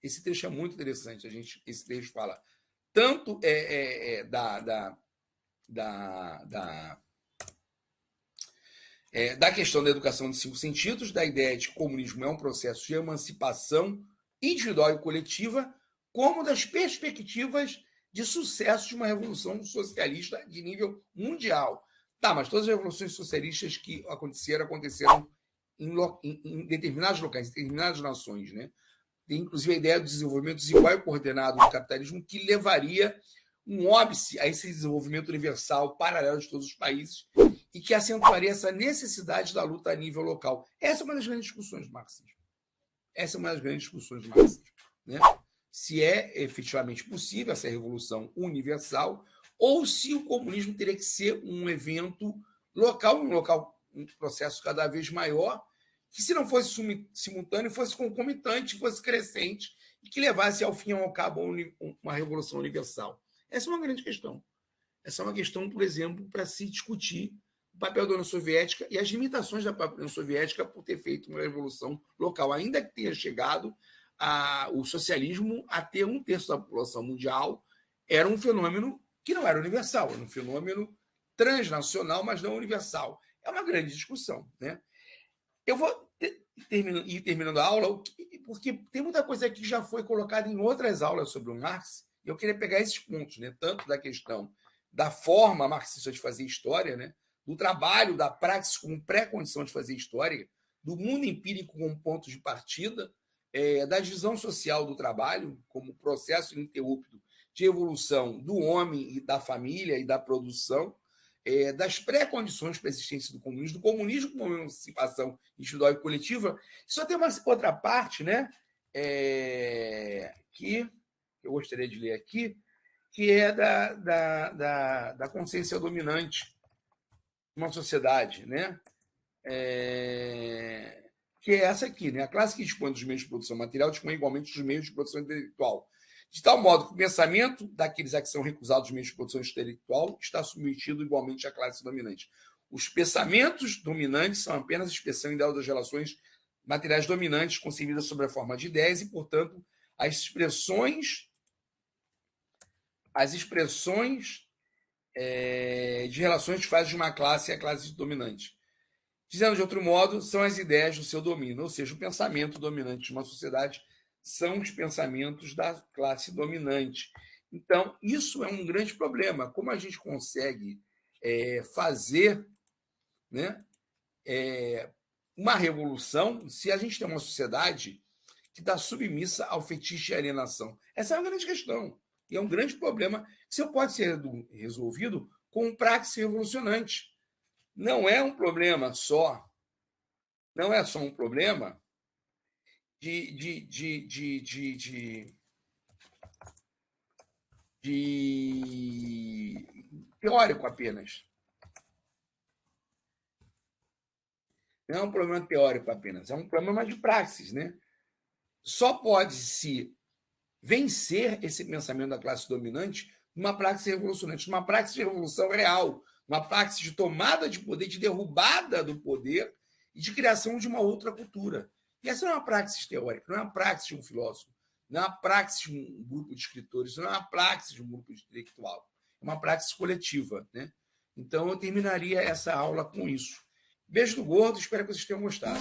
Esse trecho é muito interessante. Esse trecho fala tanto da questão da educação de 5 sentidos, da ideia de que o comunismo é um processo de emancipação individual e coletiva, como das perspectivas de sucesso de uma revolução socialista de nível mundial. Tá, mas todas as revoluções socialistas que aconteceram em determinados locais, em determinadas nações, né? Tem inclusive a ideia do desenvolvimento desigual e coordenado do capitalismo que levaria um óbice a esse desenvolvimento universal paralelo de todos os países e que acentuaria essa necessidade da luta a nível local. Essa é uma das grandes discussões do marxismo. Né? Se é efetivamente possível essa revolução universal ou se o comunismo teria que ser um evento local, um processo cada vez maior, que se não fosse simultâneo, fosse concomitante, fosse crescente e que levasse ao fim e ao cabo uma revolução universal. Essa é uma grande questão. Essa é uma questão, por exemplo, para se discutir o papel da União Soviética e as limitações da própria União Soviética por ter feito uma revolução local, ainda que tenha chegado o socialismo a ter 1/3 da população mundial, era um fenômeno que não era universal, era um fenômeno transnacional, mas não universal. É uma grande discussão. Né? Eu vou ir terminando a aula, porque tem muita coisa aqui que já foi colocada em outras aulas sobre o Marx, e eu queria pegar esses pontos, né? Tanto da questão da forma marxista de fazer história, né? Do trabalho, da praxis como pré-condição de fazer história, do mundo empírico como ponto de partida, da divisão social do trabalho como processo ininterrupto de evolução do homem e da família e da produção, das pré-condições para a existência do comunismo como emancipação individual e coletiva. Só tem uma outra parte, né, que eu gostaria de ler aqui, que é da consciência dominante de uma sociedade, né? Que é essa aqui, né? A classe que dispõe dos meios de produção material dispõe igualmente dos meios de produção intelectual, de tal modo que o pensamento daqueles a que são recusados os meios de produção intelectual está submetido igualmente à classe dominante. Os pensamentos dominantes são apenas expressão ideal das relações materiais dominantes concebidas sob a forma de ideias e, portanto, as expressões de relações que fazem de uma classe a classe dominante. Dizendo de outro modo, são as ideias do seu domínio, ou seja, o pensamento dominante de uma sociedade são os pensamentos da classe dominante. Então, isso é um grande problema. Como a gente consegue fazer, né, uma revolução se a gente tem uma sociedade que está submissa ao fetiche e alienação? Essa é uma grande questão. E é um grande problema que só pode ser resolvido com um praxe revolucionante. Não é um problema só, não é só um problema de teórico apenas. Não é um problema teórico apenas, é um problema de praxis, né? Só pode se vencer esse pensamento da classe dominante numa praxis revolucionante, numa praxis de revolução real, uma praxis de tomada de poder, de derrubada do poder e de criação de uma outra cultura. E essa não é uma praxis teórica, não é uma praxis de um filósofo, não é uma praxis de um grupo de escritores, não é uma praxis de um grupo intelectual, é uma praxis coletiva, né? Então, eu terminaria essa aula com isso. Beijo do gordo, espero que vocês tenham gostado.